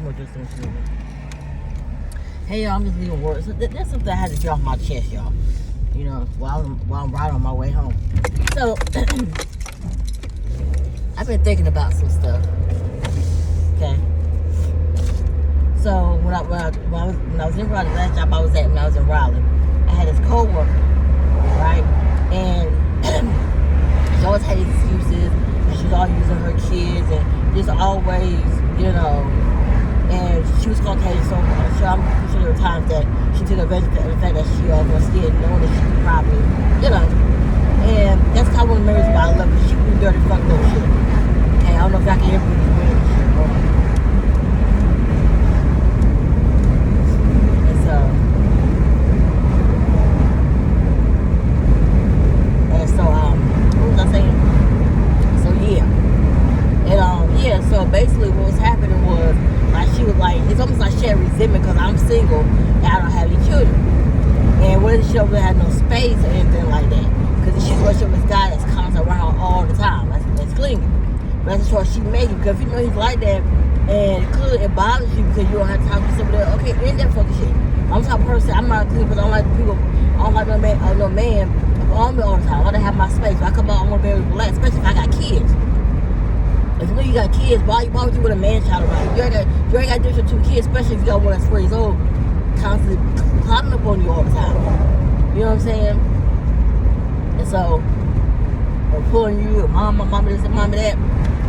more just than Hey y'all, I'm just leaving work. So that's something I had to get off my chest, y'all. You know, while I'm riding on my way home. So I've been thinking about some stuff. Okay. So when I was in Raleigh, last job I was at when I was in Raleigh, I had this coworker, right? And she always had excuses, and she was always using her kids, and just always, you know. And she was Caucasian, so I'm sure there were times that she took advantage of the fact that she was scared, knowing that she could probably, you know. And that's kind of one of the reasons why I love her. She do dirty fucked up shit. Okay, I don't know if I can ever do this weird shit. What was I saying? So yeah. And yeah, so basically what was happening was, like, she was like, it's almost like she had resentment because I'm single and I don't have any children. And whether she ever had no space or anything like that. Because she's working with this guy that's constant around her all the time. That's clingy. But that's the choice she making. Because if you know he's like that, and it bothers you because you don't have to talk to somebody else, okay, end that fucking shit. I'm the type of person, I'm not clean because I don't like people, I don't like no man on me all the time. I want to have my space. When I come out, I want to be able to relax, especially if I got kids. If you know you got kids, why would you with a man child around you? You ain't got to do with 2 kids, especially if you got one that's 4 years old, constantly climbing up on you all the time. You know what I'm saying? And so, or pulling you, mama this and mama that.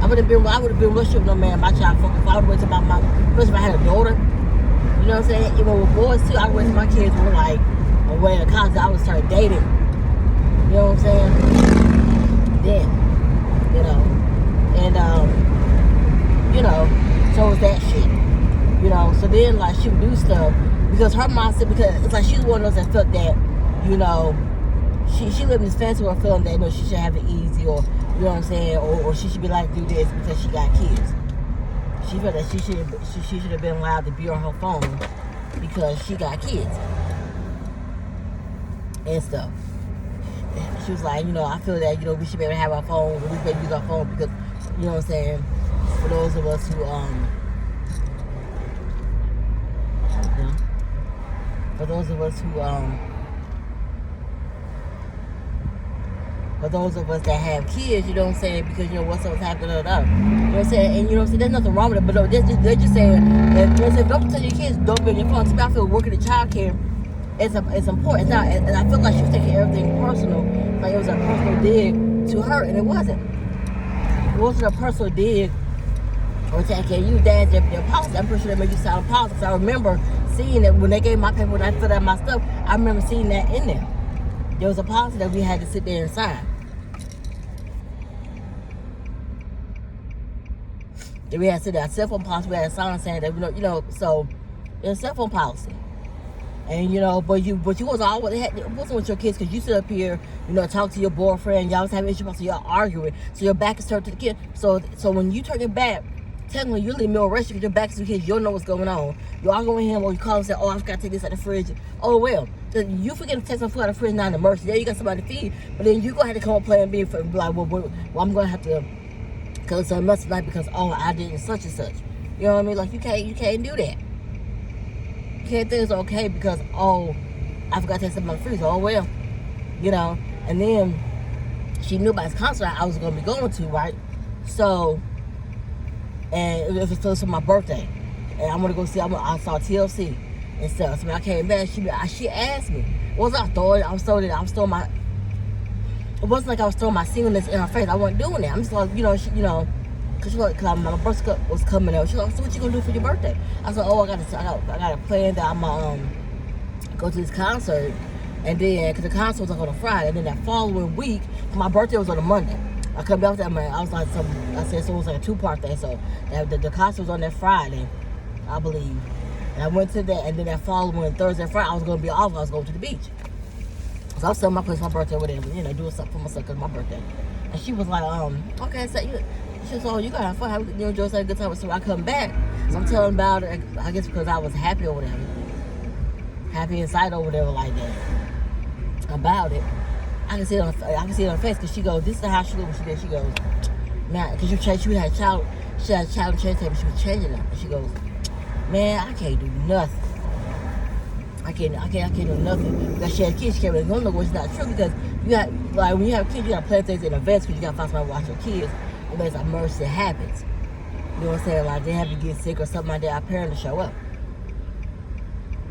I would have been relationship with no man, my child. If I would have went to my especially if I had a daughter. You know what I'm saying? Even with boys too, I would wait till my kids were like away in college. I would start dating. You know what I'm saying? Then, you know. And, you know, so was that shit. You know, so then, like, she would do stuff because her mindset, because it's like she's one of those that felt that, you know, she lived in this fantasy world feeling that, you know, she should have it easy, or, you know what I'm saying, or she should be allowed to do this because she got kids. She felt that she should have been allowed to be on her phone because she got kids and stuff. She was like, you know, I feel that, you know, we should be able to have our phone, we should be able to use our phone because, you know what I'm saying, for those of us who, you know, for those of us that have kids, you know what I'm saying, because, you know, what's happening to them. You know what I'm saying, and, you know what I'm saying, there's nothing wrong with it, but no, they're just saying that, you know what I'm saying, don't tell your kids, don't be on your phone. So I feel working in childcare, it's important. It's not, and I feel like she was taking everything personal, like it was a personal dig to her, and it wasn't. It wasn't a personal dig or taking you dads their policy. I'm pretty sure they made you sign a policy. So I remember seeing it when they gave my paper, when I filled out my stuff. I remember seeing that in there. There was a policy that we had to sit there and sign. Then we had to sit there, a cell phone policy. We had a sign saying that, you know, so there's a cell phone policy. And, you know, but you wasn't always, it wasn't with your kids, because you sit up here, you know, talk to your boyfriend, y'all was having issues, so y'all arguing, so your back is turned to the kid. So when you turn your back, technically you leave me arrested because your back is to the kids, you don't know what's going on. You argue with him, or you call and say, oh, I forgot to take this out of the fridge. Oh, well, you forget to take some food out of the fridge, not an emergency. Yeah, you got somebody to feed, but then you gonna have to come up plan B for, like, well, I'm gonna have to cook some mess tonight because, oh, I did such and such. You know what I mean? Like, you can't do that. You can't think it's okay because, oh, I forgot to take something out of the freezer. Oh, well, you know. And then she knew about this concert I was going to be going to, right? So, and it was for my birthday. And I'm going to go see, I saw TLC and stuff. So when I came back, she asked me. It wasn't like I was throwing my, it wasn't like I was throwing my singleness in her face. I wasn't doing that. I'm just like, you know, because my birthday was coming up. She's like, so what you going to do for your birthday? I said, oh, I got a plan that I'm going to go to this concert. And then, because the concert was like on a Friday, and then that following week, my birthday was on a Monday. I come back with that, man. I was like, I said, so it was like a 2-part thing. So the concert was on that Friday, I believe. And I went to that, and then that following Thursday, Friday, I was going to be off. I was going to the beach. So I was selling my place, my birthday, whatever, you know, doing something for myself because my birthday. And she was like, okay, so she was like, oh, you gotta have fun, you enjoy a good time. So I come back, so I'm telling about it, I guess because I was happy or whatever. Happy inside or whatever like that. About it. I can see it on her face, because she goes, this is how she looked when she did. She goes, man, because she had a child change table, she was changing them. And she goes, Man, I can't do nothing. I can't do nothing. Because she has kids, she can't really go nowhere. It's not true because you got, like, when you have kids, you got to plan things in advance because you got to find somebody to watch your kids. Unless an emergency happens. You know what I'm saying? Like, they have to get sick or something like that, our parents to show up.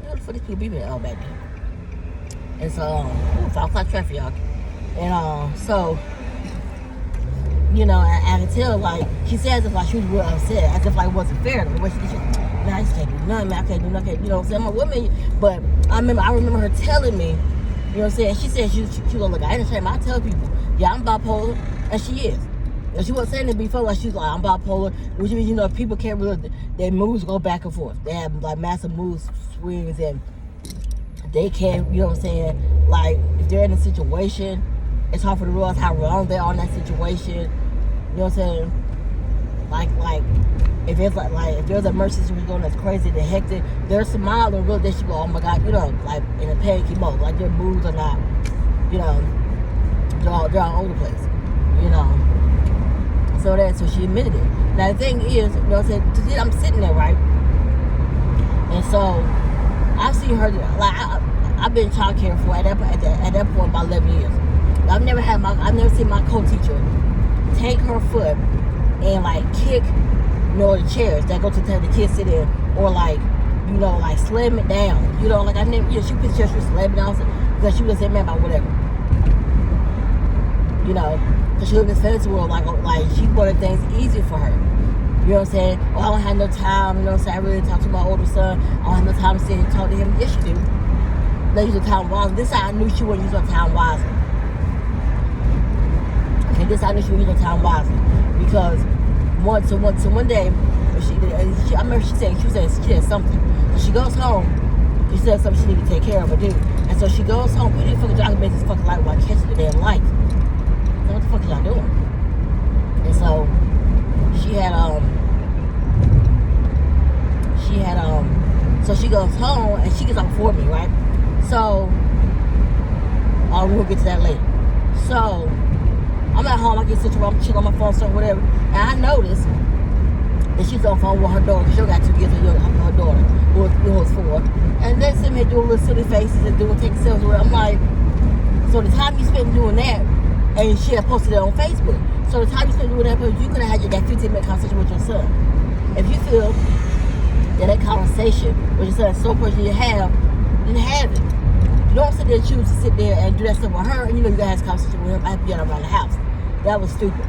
What the fuck these people be in back then? And so, 5 o'clock traffic, y'all. And, so, you know, I can tell, like, she says if like she was real upset, as if like it wasn't fair to the way she did. Man, I just can't do nothing, man. I can't do nothing. You know what I'm saying? I'm a woman, but I remember her telling me, you know what I'm saying? She said she was look, I ain't ashamed. I tell people, yeah, I'm bipolar, and she is. And she wasn't saying it before, like she's like, I'm bipolar, which means, you know, people can't really, their moods go back and forth. They have like massive mood swings, and they can't, you know what I'm saying? Like, if they're in a situation, it's hard for them to realize how wrong they are in that situation. You know what I'm saying? Like if it's like if there's an emergency situation going that's crazy, they're hectic, they're smiling and really they should go, oh my God, you know, like in a panicky mode. Like their moods are not, you know, they're all over the place. You know. So she admitted it. Now the thing is, you know what I'm saying, I'm sitting there, right? And so I've seen her like I've been in child care for at that point about 11 years. I've never seen my co-teacher take her foot and like kick, you know, the chairs that go to the kids sit in, or like, you know, like slam it down. You know, like I never, you know, she put chairs, she slam it down because she would say, man, about whatever. You know, because she lived in this fantasy world, like she wanted things easy for her. You know what I'm saying? Oh, I don't have no time. You know what I'm saying? I really talk to my older son. I don't have no time to sit and talk to him. Yes, you do. They use the time wisely. This how I knew she wouldn't use her time wisely. Okay, this how I knew she wouldn't use her time wisely. Because one day, I remember she said something. So she goes home. She said something she needed to take care of or do. And so she goes home. What the fuck y'all make this fucking light while catching the damn light? So what the fuck is y'all doing? And so so she goes home and she gets up before me, right? So we'll get to that later. So I'm at home, I get situated, I'm chilling on my phone, so whatever. And I notice that she's on the phone with her daughter, because she got 2 years of her daughter, who was 4. And they're sitting here doing little silly faces and taking selfies with her. I'm like, so the time you spent doing that, and she had posted it on Facebook. So the time you spent doing that, you could have had that 15-minute conversation with your son. If you feel that conversation with your son is so important you have, then have it. You don't sit there and choose to sit there and do that stuff with her, and you know you gotta have this conversation with him after you get around the house. That was stupid.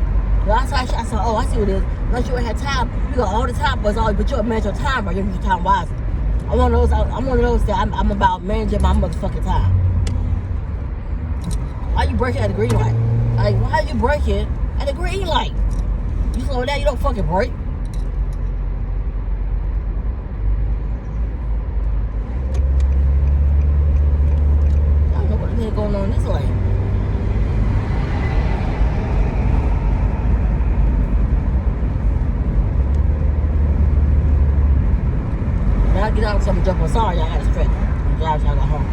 So I said, oh, I see what it is. Unless you ain't had time, you got all the time, but you'll manage your time, right? You use your time wisely. I'm one of those that I'm about managing my motherfucking time. Why you breaking at the green light? Like, why are you breaking at the green light? You slow down, you don't fucking break. I don't know what the hell going on in this lane. Now I get out, so I'm jump on. Sorry, y'all, I got distracted. I'm driving, y'all got home.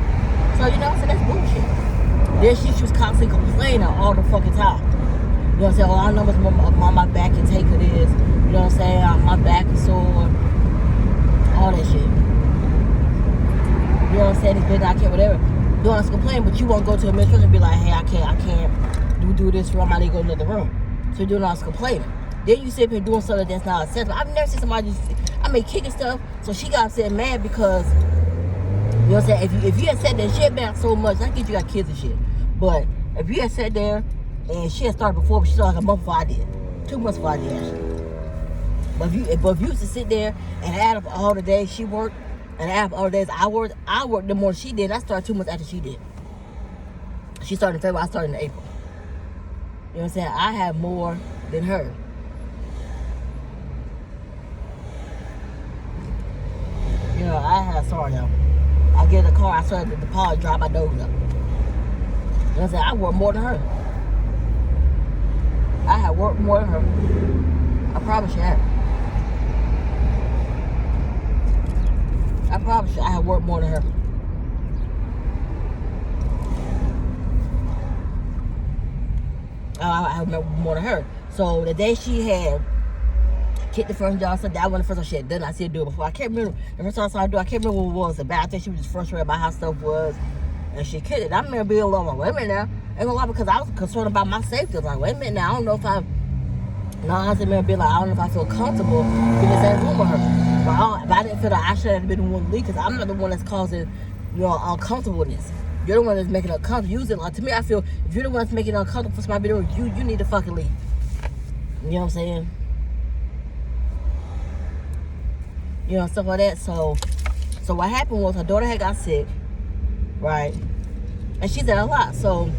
So, you know, so that's bullshit. Then she was constantly complaining all the fucking time. You know what I'm saying? Oh, I know what's my back and take it is. You know what I'm saying? My back is sore. All that shit. You know what I'm saying? It's been, I can't, whatever. You don't have to complain, but you won't go to a administration and be like, hey, I can't do this room. I need to go to another room. So you're doing all this complaining. Then you sit here doing something that's not acceptable. I've never seen somebody kicking stuff. So she got upset and mad because, you know what I'm saying? If you had sat there and she had been out so much, I get you got kids and shit. But if you had sat there and she had started before, but she started like a month before I did. 2 months before I did, actually. But if you used to sit there and add up all the days she worked and add up all the days I worked the more she did. I started 2 months after she did. She started in February, I started in April. You know what I'm saying? I have more than her. You know, sorry y'all. I get in the car, I started the car, drive my nose up. You know what I'm saying? I work more than her. I have worked more than her. I promise you that. I promise you I have worked more than her. I have worked more than her. So the day she had kicked the front door. So that wasn't the first time she had done it. I see her do it before. I can't remember. The first time I saw her do it, I can't remember what it was about. I think she was just frustrated about how stuff was. And she kicked it. I remember being alone. Like, wait a minute now. Ain't gonna lie, because I was concerned about my safety. I was like, wait a minute now. I don't know if I... No, I remember being like, I don't know if I feel comfortable being in the same room with her. But I didn't feel like I should have been the one to leave, because I'm not the one that's causing, uncomfortableness. You're the one that's making it uncomfortable. Usually, like, to me, I feel if you're the one that's making it uncomfortable for somebody to do, you need to fucking leave. You know what I'm saying? Stuff like that. So what happened was her daughter had got sick, right? And she's at a lot. So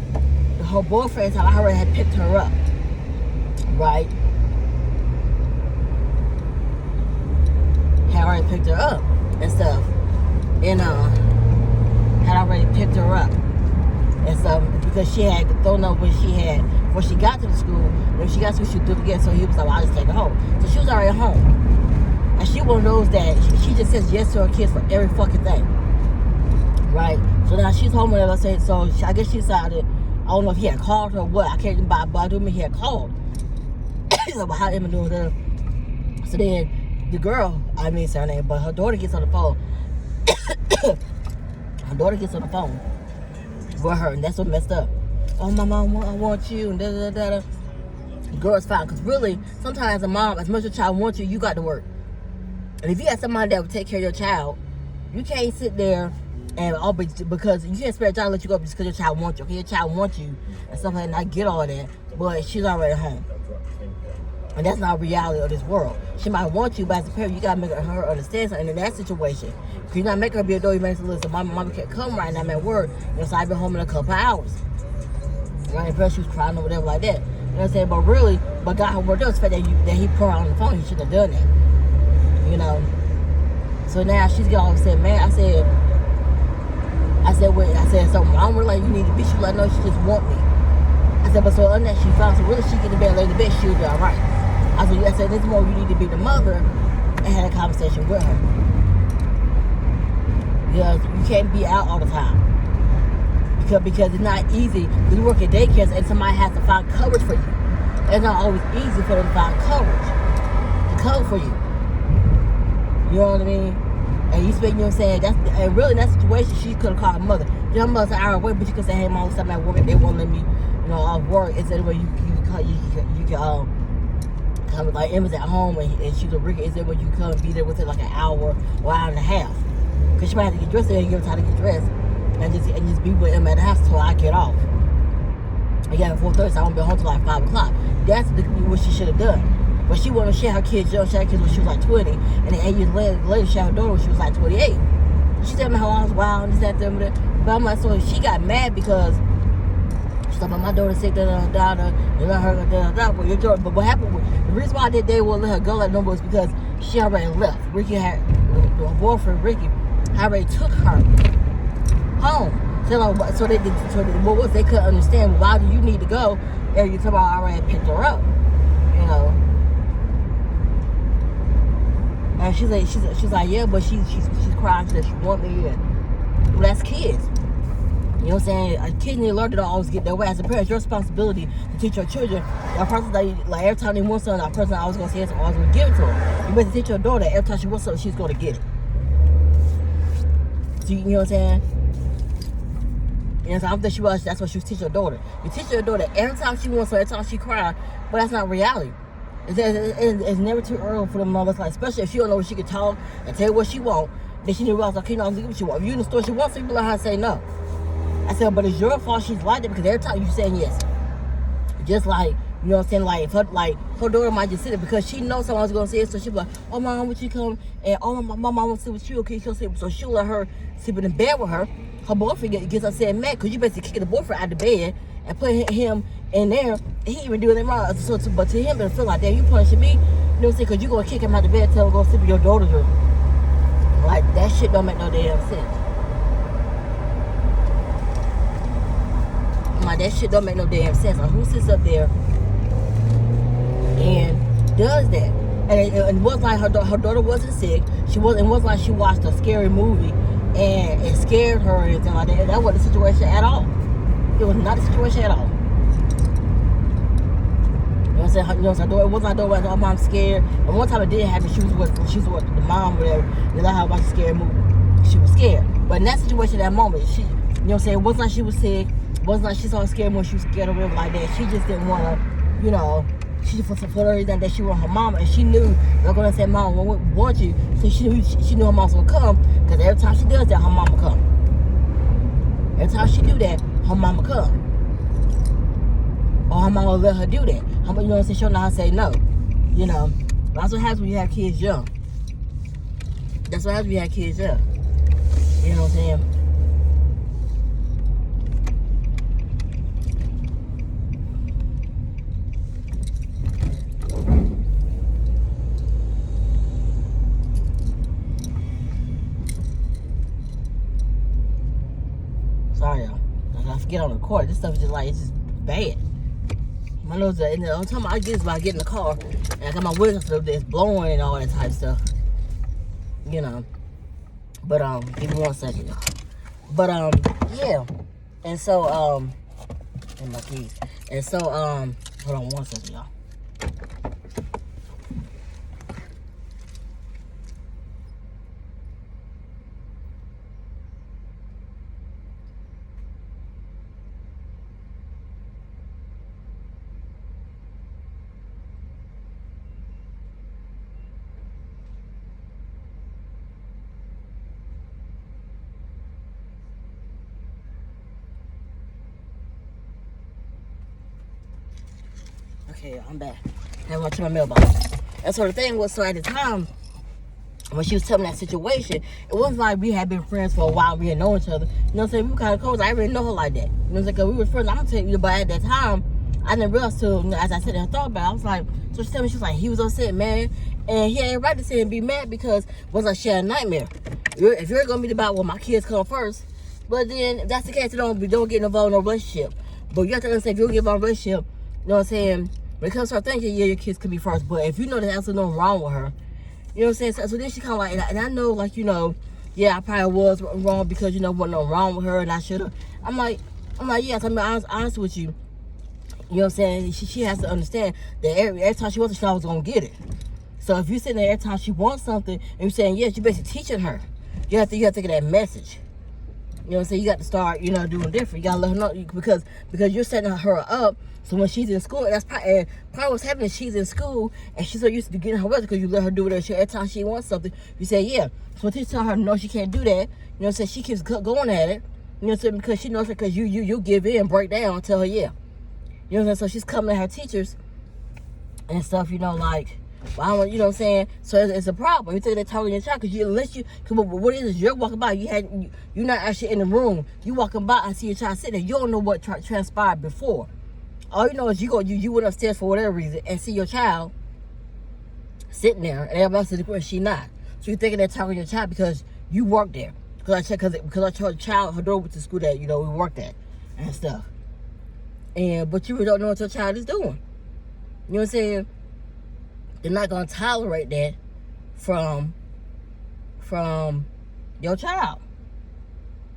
her boyfriend I already had picked her up, right? Had already picked her up and stuff. And had already picked her up and stuff because she had thrown up when she got to the school. When she got to school, she threw it again. So he was like, well, I'll just take her home. So she was already home. And she one of those that she just says yes to her kids for every fucking thing. Right? So now she's home with her. So I guess she decided, I don't know if he had called her or what. I can't even buy a me. He had called. She's like, well, how am I doing her? So then the girl, I mean, her name, but her daughter gets on the phone. Her daughter gets on the phone with her, and that's what messed up. Oh, my mom, I want you, and da-da-da-da. The girl's fine, because really, sometimes a mom, as much as a child wants you, you got to work. And if you got somebody that will take care of your child, you can't sit there and because you can't expect your child to let you go just because your child wants you. Okay, your child wants you and stuff like that, and I get all that, but she's already home. And that's not reality of this world. She might want you, but as a parent, you got to make her understand something in that situation. Because you're not making her be a door, you make her listen, mama can't come right now, I'm at work. So I've been home in a couple hours. Right? And first she was crying or whatever like that. You know what I'm saying? But really, God her word does the fact that he put her on the phone, he shouldn't have done that. So now she's getting all upset, man. I said, so I'm really like, you need to be. She was like, no, she just want me. I said, but so other than that, she found, so really she get in bed, lay in the bed, she'll be all right. I said, this more you need to be the mother and have a conversation with her. Because you can't be out all the time. Because it's not easy. You work at daycare and somebody has to find coverage for you. It's not always easy for them to find coverage to cover for you. You know what I mean? And you speak, you know what I'm saying? And really in that situation, she could have called her mother. Her mother's an hour away, but you could say, hey, mom, I'm at work and they won't let me, off work. Is there a way you can come, like Emma's at home and she's a Ricky, is there a way you can come be there within like an hour or hour and a half? Because she might have to get dressed and give her time to get dressed and just be with Emma at the house until I get off. Again, at 4:30, so I won't be home till like 5 o'clock. That's what she should have done. But she wanted to share her kids, she had kids when she was like 20, and then 8 years later, she had her daughter when she was like 28. She told me how I was wild and this, that, that. But I'm like, so she got mad because she's like, my daughter's sick, da-da-da-da, and let her, da-da-da. But what happened, the reason why they wouldn't let her go like no was because she already left. Ricky had, her boyfriend, Ricky, already took her home. So they couldn't understand, why do you need to go? And you talk about I already picked her up, And she's like, yeah, but she's crying that she want me. And well, that's kids. You know what I'm saying? Kids need to learn to don't always get their way. As a parent, it's your responsibility to teach your children. A person like every time they want something, a person always gonna say it's always gonna give it to them. You better teach your daughter every time she wants something, she's gonna get it. So you know what I'm saying? So I don't think that's what she was teaching her daughter. You teach your daughter every time she wants something, every time she cries, but that's not reality. It's never too early for the mothers, like, especially if she don't know what she can talk and tell you what she want, then she need to realize, okay, I'm gonna get what she want. If you in the store she wants, so you learn how to say no. I said, but it's your fault she's like that because every time you saying yes. Just like, you know what I'm saying, like her daughter might just sit there because she knows someone's gonna say it, so she'll be like, oh mom, would you come? And oh my mom wants to sit with you, okay, she'll sit. So she'll let her sleep in bed with her. Her boyfriend gets upset and mad because you basically kicking the boyfriend out of bed and putting him in there. He even do anything wrong. But to him, it feel like, damn, you punishing me. You know what I'm saying? Because you're going to kick him out of bed, tell him to go sleep in your daughter's room. Like, that shit don't make no damn sense. Like, that shit don't make no damn sense. Like, who sits up there and does that? And it was like her daughter wasn't sick. It wasn't like she watched a scary movie and it scared her or anything like that. That wasn't the situation at all. It was not a situation at all. You what I'm saying? You know what I'm saying? It wasn't like her mom scared. And one time it did happen. She was with the mom, whatever. And that's how about scared move. She was scared. But in that situation, that moment, she, you know what I'm saying? It wasn't like she was sick. It wasn't like she saw scared when she was scared or whatever like that. She just didn't want to, you know, she for the reason that she wanted her mama, and she knew they're gonna say, "Mom, we want you." So she knew her mom's gonna come, because every time she does that, her mama come. Every time she do that, her mama come, or her mama will let her do that. You know what I'm saying? She'll know how to say no. You know, that's what happens when you have kids young. That's what happens when you have kids young. You know what I'm saying? Sorry, y'all. I forget on the record. This stuff is just like, it's just bad. My nose, and the only time I get is when I get in the car and I got my windows up there, it's blowing and all that type of stuff. You know. But give me 1 second, y'all. But yeah. And so and my keys. And so hold on 1 second, y'all. Okay, I'm back. I went to my mailbox. And so the thing was, so at the time, when she was telling me that situation, it wasn't like we had been friends for a while, we had known each other. You know what I'm saying? We were kind of close. I didn't really know her like that. You know what I'm saying? Because we were friends. I'm going to tell you, but at that time, I didn't realize till, you know, as I said and thought about it, I was like, so she told me, she was like, he was upset, man. And he ain't right to say and be mad, because it was like she had a nightmare. If you're going to be about, well, my kids come first, but then if that's the case, don't get involved in a relationship. But you have to understand, if you don't get involved in a relationship, you know what I'm saying? When it comes to her thinking, yeah, your kids could be first. But if you know there's absolutely nothing wrong with her, you know what I'm saying? So then she kind of like, and I know, like, you know, yeah, I probably was wrong because, you know, wasn't nothing wrong with her and I should have. I'm like, yes, I'm honest with you. You know what I'm saying? She has to understand that every time she wants something, I was going to get it. So if you're sitting there every time she wants something and you're saying yes, you're basically teaching her. You have to get that message. You know what I'm saying? You got to start, you know, doing different. You got to let her know, because you're setting her up. So when she's in school, that's probably what's happening is she's in school and she's so used to getting her weather because you let her do whatever. Every time she wants something, you say, yeah. So when teacher tell her, no, she can't do that. You know what I'm saying? She keeps going at it. You know what I'm saying? Because she knows, because you give in, break down, and tell her, yeah. You know what I'm saying? So she's coming at her teachers and stuff, you know, like, well, I don't, you know what I'm saying? So it's a problem. You think they're talking to your child, because what it is, you're walking by, you're not actually in the room. You walking by and see your child sitting there. You don't know what transpired before. All you know is you went upstairs for whatever reason and see your child sitting there, and everybody else is where she not. So you're thinking they're talking to your child because you work there. Because I told her child, her daughter went to school that, you know, we worked at and stuff. But you really don't know what your child is doing. You know what I'm saying? They're not gonna tolerate that from your child.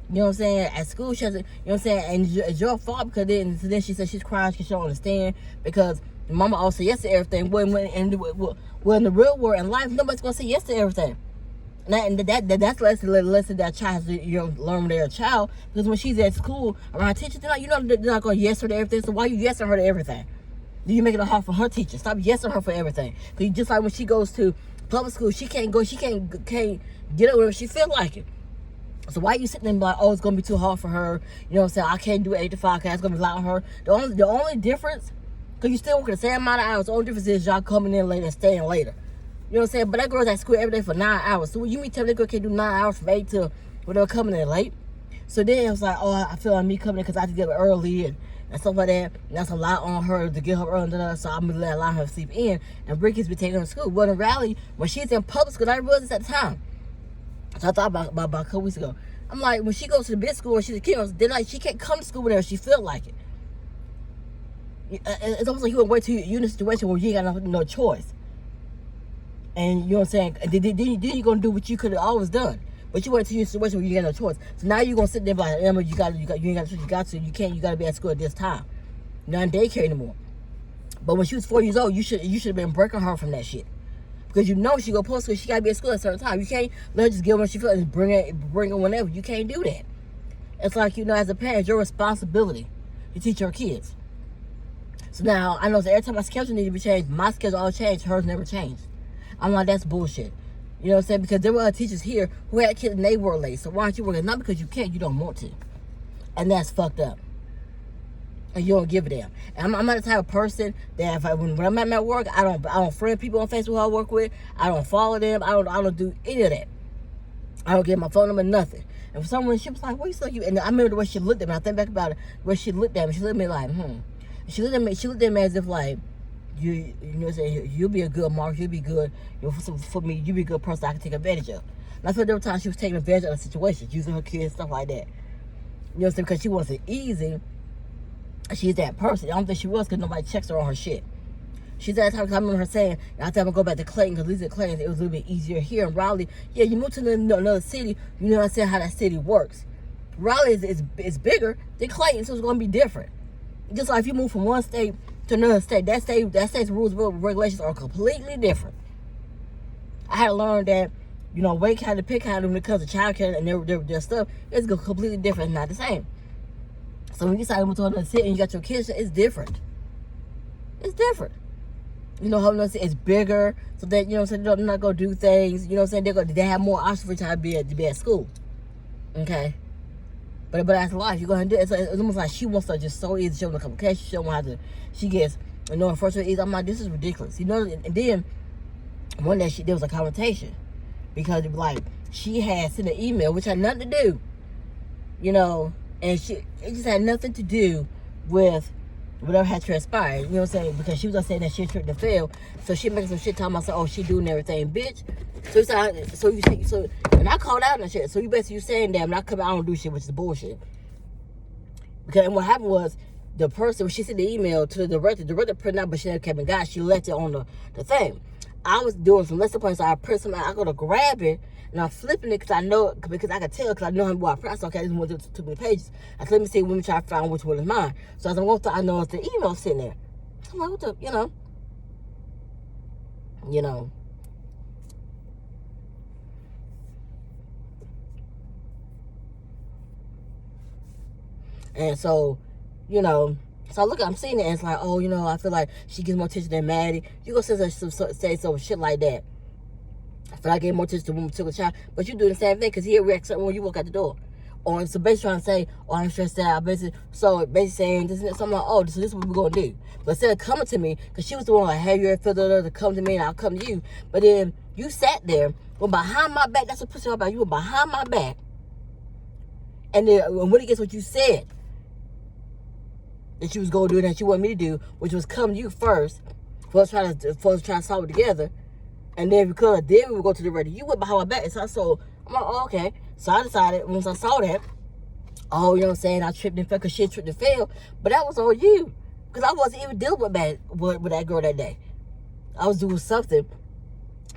You know what I'm saying? At school, she has, you know what I'm saying? And it's your fault, because then she said she's crying because she don't understand, because the mama always say yes to everything. Well, in the real world, in life, nobody's going to say yes to everything. And that's the lesson that child has to, you know, learn when they're a child. Because when she's at school, around teachers, they're not going to yes her to everything. So why are you yesing her to everything? You making it hard for her teacher. Stop yesing her for everything. Because just like when she goes to public school, she can't get up whenever she feel like it. So why you sitting there and be like, oh, it's going to be too hard for her. You know what I'm saying? I can't do 8 to 5 because it's going to be loud on her. The only difference, because you still working the same amount of hours, the only difference is y'all coming in later and staying later. You know what I'm saying? But that girl's at school every day for 9 hours. So you mean tell me that girl can't do 9 hours from 8 to when they're coming in late? So then it was like, oh, I feel like me coming in because I have to get up early and stuff like that. And that's a lot on her to get her early. So I'm going to allow her to sleep in. And Ricky's been taking her to school. Well, in Raleigh, when she's in public school, I didn't realize this at the time. So I thought about a couple weeks ago. I'm like, when she goes to the big school, she's a kid, then like she can't come to school whenever she feel like it. It's almost like you would wait till you're in a situation where you ain't got no choice. And you know what I'm saying? Then you're gonna do what you could have always done. But you wait till you're in a situation where you got no choice. So now you're gonna sit there and be like, Emma, you ain't got to, you gotta be at school at this time. You're not in daycare anymore. But when she was 4 years old, you should have been breaking her from that shit. Because you know she go post school, she gotta be at school at a certain time. You can't let her just get when she feels and bring her whenever. You can't do that. It's like, as a parent, your responsibility to teach your kids. So now, I know that every time my schedule needs to be changed, my schedule all changed, hers never changed. I'm like, that's bullshit. You know what I'm saying? Because there were other teachers here who had kids and they were late. So why aren't you working? Not because you can't, you don't want to. And that's fucked up. And you don't give a damn. And I'm not the type of person that when I'm at my work, I don't friend people on Facebook who I work with. I don't follow them. I don't do any of that. I don't give my phone number, nothing. And for some reason, she was like, what you saying? And I remember the way she looked at me. I think back about it, the way she looked at me. She looked at me like, She looked at me as if like, you know what I'm saying, you'll be a good mark, you'll be good, for me, you'll be a good person I can take advantage of. And I feel there were times she was taking advantage of the situation, using her kids, stuff like that. You know what I'm saying? Because she wasn't easy. She's that person. I don't think she was because nobody checks her on her shit. She's that type. I remember her saying, I think I'm going to go back to Clayton because at least at Clayton, it was a little bit easier here. In Raleigh, yeah, you move to another city, you know what I'm saying, how that city works. Raleigh is bigger than Clayton, so it's going to be different. Just like if you move from one state to another state, that state's rules and regulations are completely different. I had to learn that, Wake County, Pitt County, when it comes to child care and their stuff, it's completely different, not the same. So when you decide to move to another city and you got your kids, it's different. It's different. It's bigger, so that, they're not going to do things, they have more options for you to be at school. Okay? But that's life. You're going to do it. It's almost like she wants to just so easy. She don't want to complications. She don't want to. She gets, first of all, I'm like, this is ridiculous. And then one day there was a confrontation because like she had sent an email which had nothing to do, and it just had nothing to do with whatever had transpired. You know what I'm saying? Because she was just saying that she tricked to fail, so she making some shit talking about, oh, she doing everything, bitch. And I called out and shit. So you saying that, and I don't do shit, which is bullshit. Because what happened was the person, when she sent the email to the director printed out, but she never kept it got. She left it on the thing. I was doing some lesson points, so I print something. I go to grab it, and I'm flipping it because I can tell, because I know how I press. Okay, this one took too many pages. I said, let me see, let me try to find which one is mine. So as I'm going through, I know it's the email sitting there. I'm like, what the, And so, so look, I'm seeing it, and it's like, oh, I feel like she gets more attention than Maddie. You gonna say some shit like that. I feel like I get more attention to women to a child, but you do the same thing because he reacts when you walk out the door. Or so basically trying to say, oh, I'm stressed out. So basically saying this and that. So I'm like, oh, so this is what we're gonna do. But instead of coming to me, because she was the one like, hey, you're a filter to come to me, and I'll come to you. But then you sat there, went behind my back. That's what pussy about. You were behind my back, and then when it gets what you said that you was gonna do that you wanted me to do, which was come to you first, for us trying to solve it together, and then because then we would go to the ready. You went behind my back, and so I'm like, oh, okay. So I decided once I saw that, oh, you know what I'm saying, I tripped and fell because she tripped and fell, but that was on you, because I wasn't even dealing with that girl that day. I was doing something.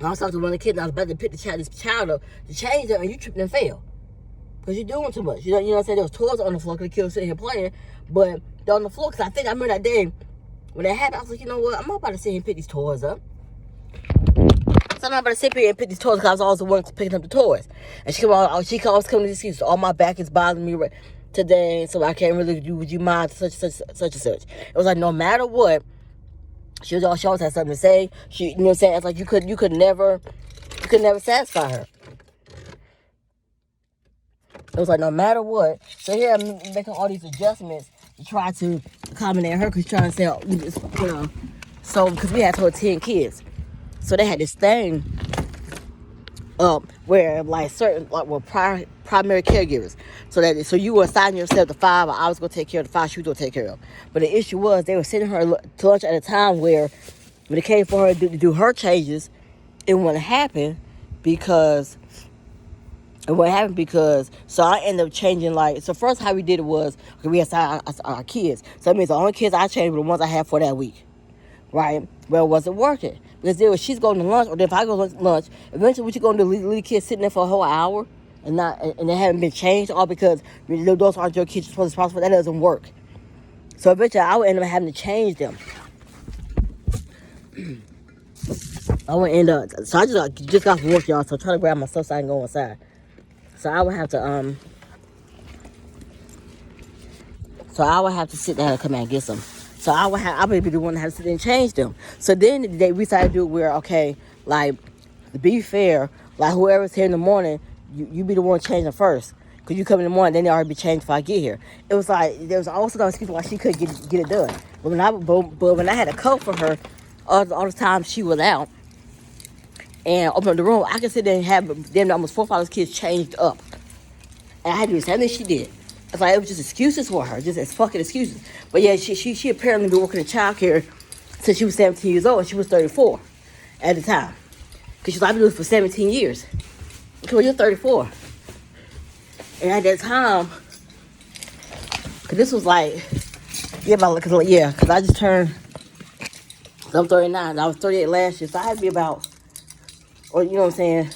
I was talking to one of the kids, and I was about to pick this child up to change her, and you tripped and fell. Because you're doing too much. You know what I'm saying? There was toys on the floor because the kid was sitting here playing, but they're on the floor. Because I remember that day when that happened, I was like, you know what? I'm not about to sit here and pick these toys up. So I'm not about to sit here and pick these toys because I was always the one picking up the toys. And she always coming to the excuse. Oh, my back is bothering me today, so I can't really do. Would you mind such and such? It was like no matter what, she always had something to say. You know what I'm saying? It's like you could never satisfy her. It was like no matter what. So here I'm making all these adjustments to try to accommodate her because she's trying to say, So because we had told 10 kids, so they had this thing where like certain primary caregivers, so you were assigning yourself to 5. I was gonna take care of the 5 she was gonna take care of. But the issue was they were sending her to lunch at a time where when it came for her to do her changes, it wouldn't happen because. So I ended up changing, so first how we did it was, okay, we assigned our kids. So that means the only kids I changed were the ones I had for that week, right? Well, it wasn't working. Because then she's going to lunch, or then if I go to lunch, eventually what you going to do, leave the kids sitting there for a whole hour and they haven't been changed, all because those aren't your kids you're responsible for. That doesn't work. So eventually I would end up having to change them. I would end up. So I just got from work, y'all. So I'm trying to grab my stuff so I can go inside. So I would have to So I would have to sit down and come out and get some. So I would be the one that had to sit there and change them. So then we decided to do it where, okay, like, to be fair, like whoever's here in the morning, you be the one changing them first. Because you come in the morning, then they already be changed before I get here. It was like, there was also no excuse why she couldn't get it done. But when I had a coat for her, all the time she was out and open up the room, I could sit there and have them almost 4 or 5 kids changed up. And I had to do the same thing she did. It's like, it was just excuses for her, just as fucking excuses. But yeah, she apparently been working in childcare since she was 17 years old, and she was 34 at the time. Because she's like, I've been doing this for 17 years. Okay, well, you're 34. And at that time, because this was like, because I just turned, I'm 39, I was 38 last year, so I had to be about, or you know what I'm saying,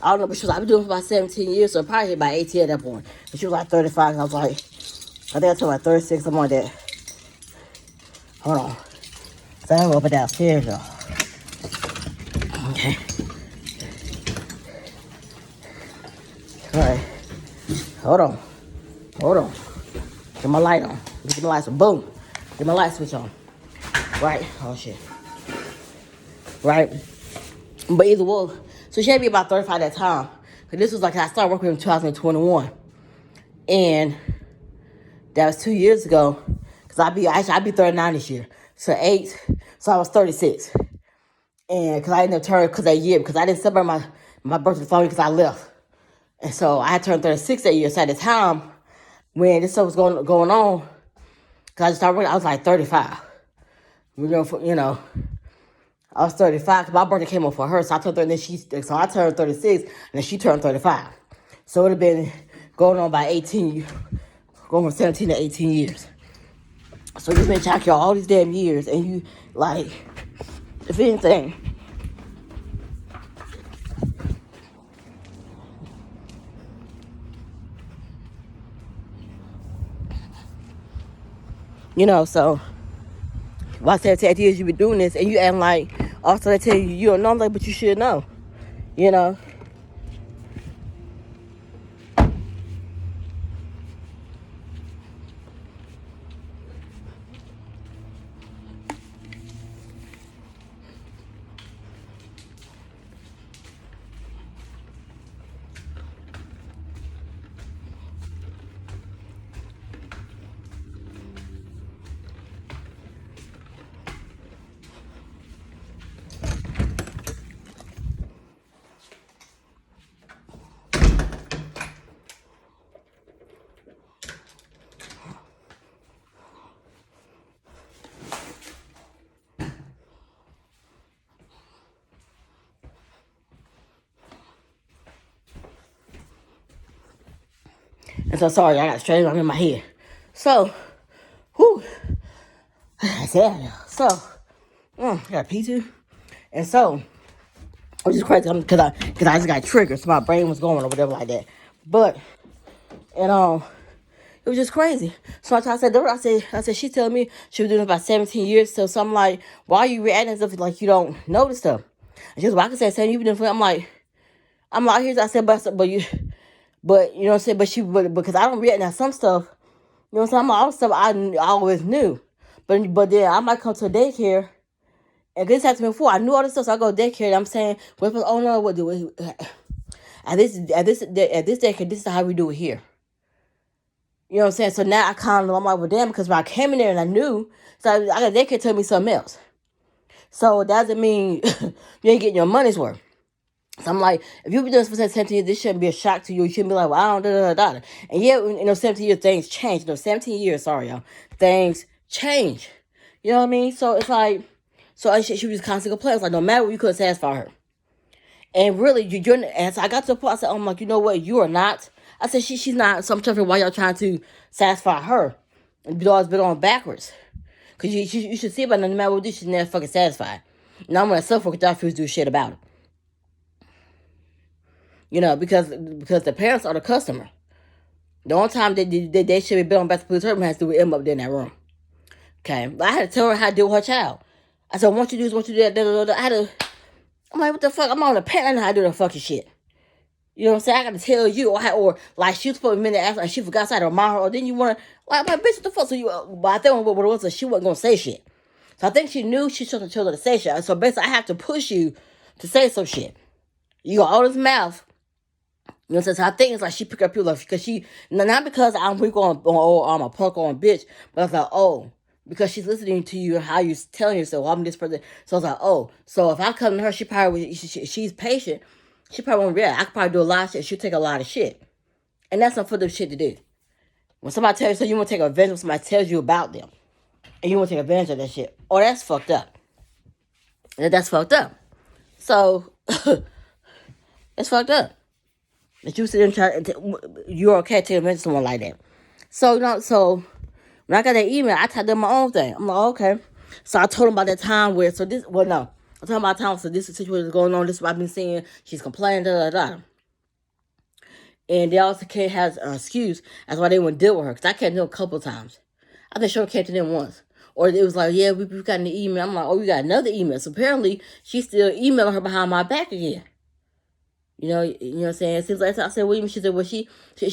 I don't know, but she was like, I've been doing it for about 17 years, so probably about 18 at that point. And she was like 35, and I was like, I think I told her like 36, something like that. Hold on. So I go up and downstairs, y'all. Okay. All right. Hold on. Get my light on. Get my lights on. Boom. Get my light switch on. Right. Oh, shit. Right. But either way, so she had to be about 35 at that time. Because this was like, I started working in 2021. And that was 2 years ago. Because I'd be 39 this year. So I was 36. And because I ended up turning, because that year, because I didn't celebrate my birthday for me because I left. And so I had turned 36 that year. So at the time, when this stuff was going on, because I just started working, I was like 35. I was 35 because my birthday came up for her. So I turned 30, so I turned 36, and then she turned 35. So it would have been going on by 18, going from 17 to 18 years. So you've been child care all these damn years, and you, like, if anything, so why 17 years you been doing this, and you acting like, also they tell you you don't know, like, but you should know, you know. And so, sorry, I got straight on in my head. So, whew, I said, so, I got pee too. And so, which is crazy because I just got triggered, so my brain was going or whatever like that. But, and it was just crazy. So I said, she telling me she was doing it about 17 years. So I'm like, why are you reacting as if like you don't notice stuff? And she was like, I can say, you've been doing it. I'm like, here's, I said, but you know what I'm saying? But because I don't react now some stuff, you know what I'm saying? I'm like, all the stuff I always knew. But then I might come to a daycare, and this happened to me before. I knew all this stuff, so I go to daycare, and I'm saying, oh no, what do we? At this daycare, this is how we do it here. You know what I'm saying? So now I kind of know, I'm like, well, damn, because when I came in there and I knew, so I got daycare tell me something else. So it doesn't mean you ain't getting your money's worth. So I'm like, if you've been doing this for 17 years, this shouldn't be a shock to you. You shouldn't be like, well, I don't. And yeah, 17 years, things change. 17 years, sorry, y'all. Things change. You know what I mean? So it's like, she was constantly complaining. It's like, no matter what, you couldn't satisfy her. And really, and so I got to the point, I said, I'm like, you know what? You are not. I said, she's not. So I'm trying to figure why y'all trying to satisfy her. And it's always been on backwards. Because you should see about no matter what, she's never fucking satisfied. Now I'm going to suffer because y'all refuse to do shit about it. Because the parents are the customer. The only time they should be built on back to police department has to do with Emma up there in that room. Okay. But I had to tell her how to deal with her child. I said, what you do is what you do that. Da, da, da. I'm like, what the fuck? I'm on the parent how to do the fucking shit. You know what I'm saying? I got to tell you, or like she was supposed to be after, and she forgot to remind her, or then you want to, like, my bitch, what the fuck? So you, but I think what it was, she wasn't gonna say shit. So I think she knew she shouldn't have told her to say shit. So basically, I have to push you to say some shit. You got all this mouth. You know what I'm saying? So I think it's like she picked up your love because she, not because I'm weak on oh, I'm a punk on bitch, but I was like, oh, because she's listening to you and how you're telling yourself, well, I'm this person. So I was like, oh, so if I come to her, she probably, she's patient. She probably won't react. I could probably do a lot of shit. She'll take a lot of shit. And that's not for them shit to do. When somebody tells you, so you want to take advantage when somebody tells you about them. And you want to take advantage of that shit. Oh, that's fucked up. That's fucked up. So, it's fucked up. That you sit and try, you're okay to take advantage of someone like that. So, so when I got that email, I typed in my own thing. I'm like, okay. So I told him about that time where, so this, well, no. I told him about time, so this is the situation that's going on. This is what I've been seeing. She's complaining, da, da, da. And they also can't have an excuse as why they wouldn't deal with her. Because I came to them a couple of times. I think Cheryl came to them once. Or it was like, yeah, we got an email. I'm like, oh, we got another email. So apparently, she's still emailing her behind my back again. You know what I'm saying? It seems like, I said, what do you mean? She said, well, she said,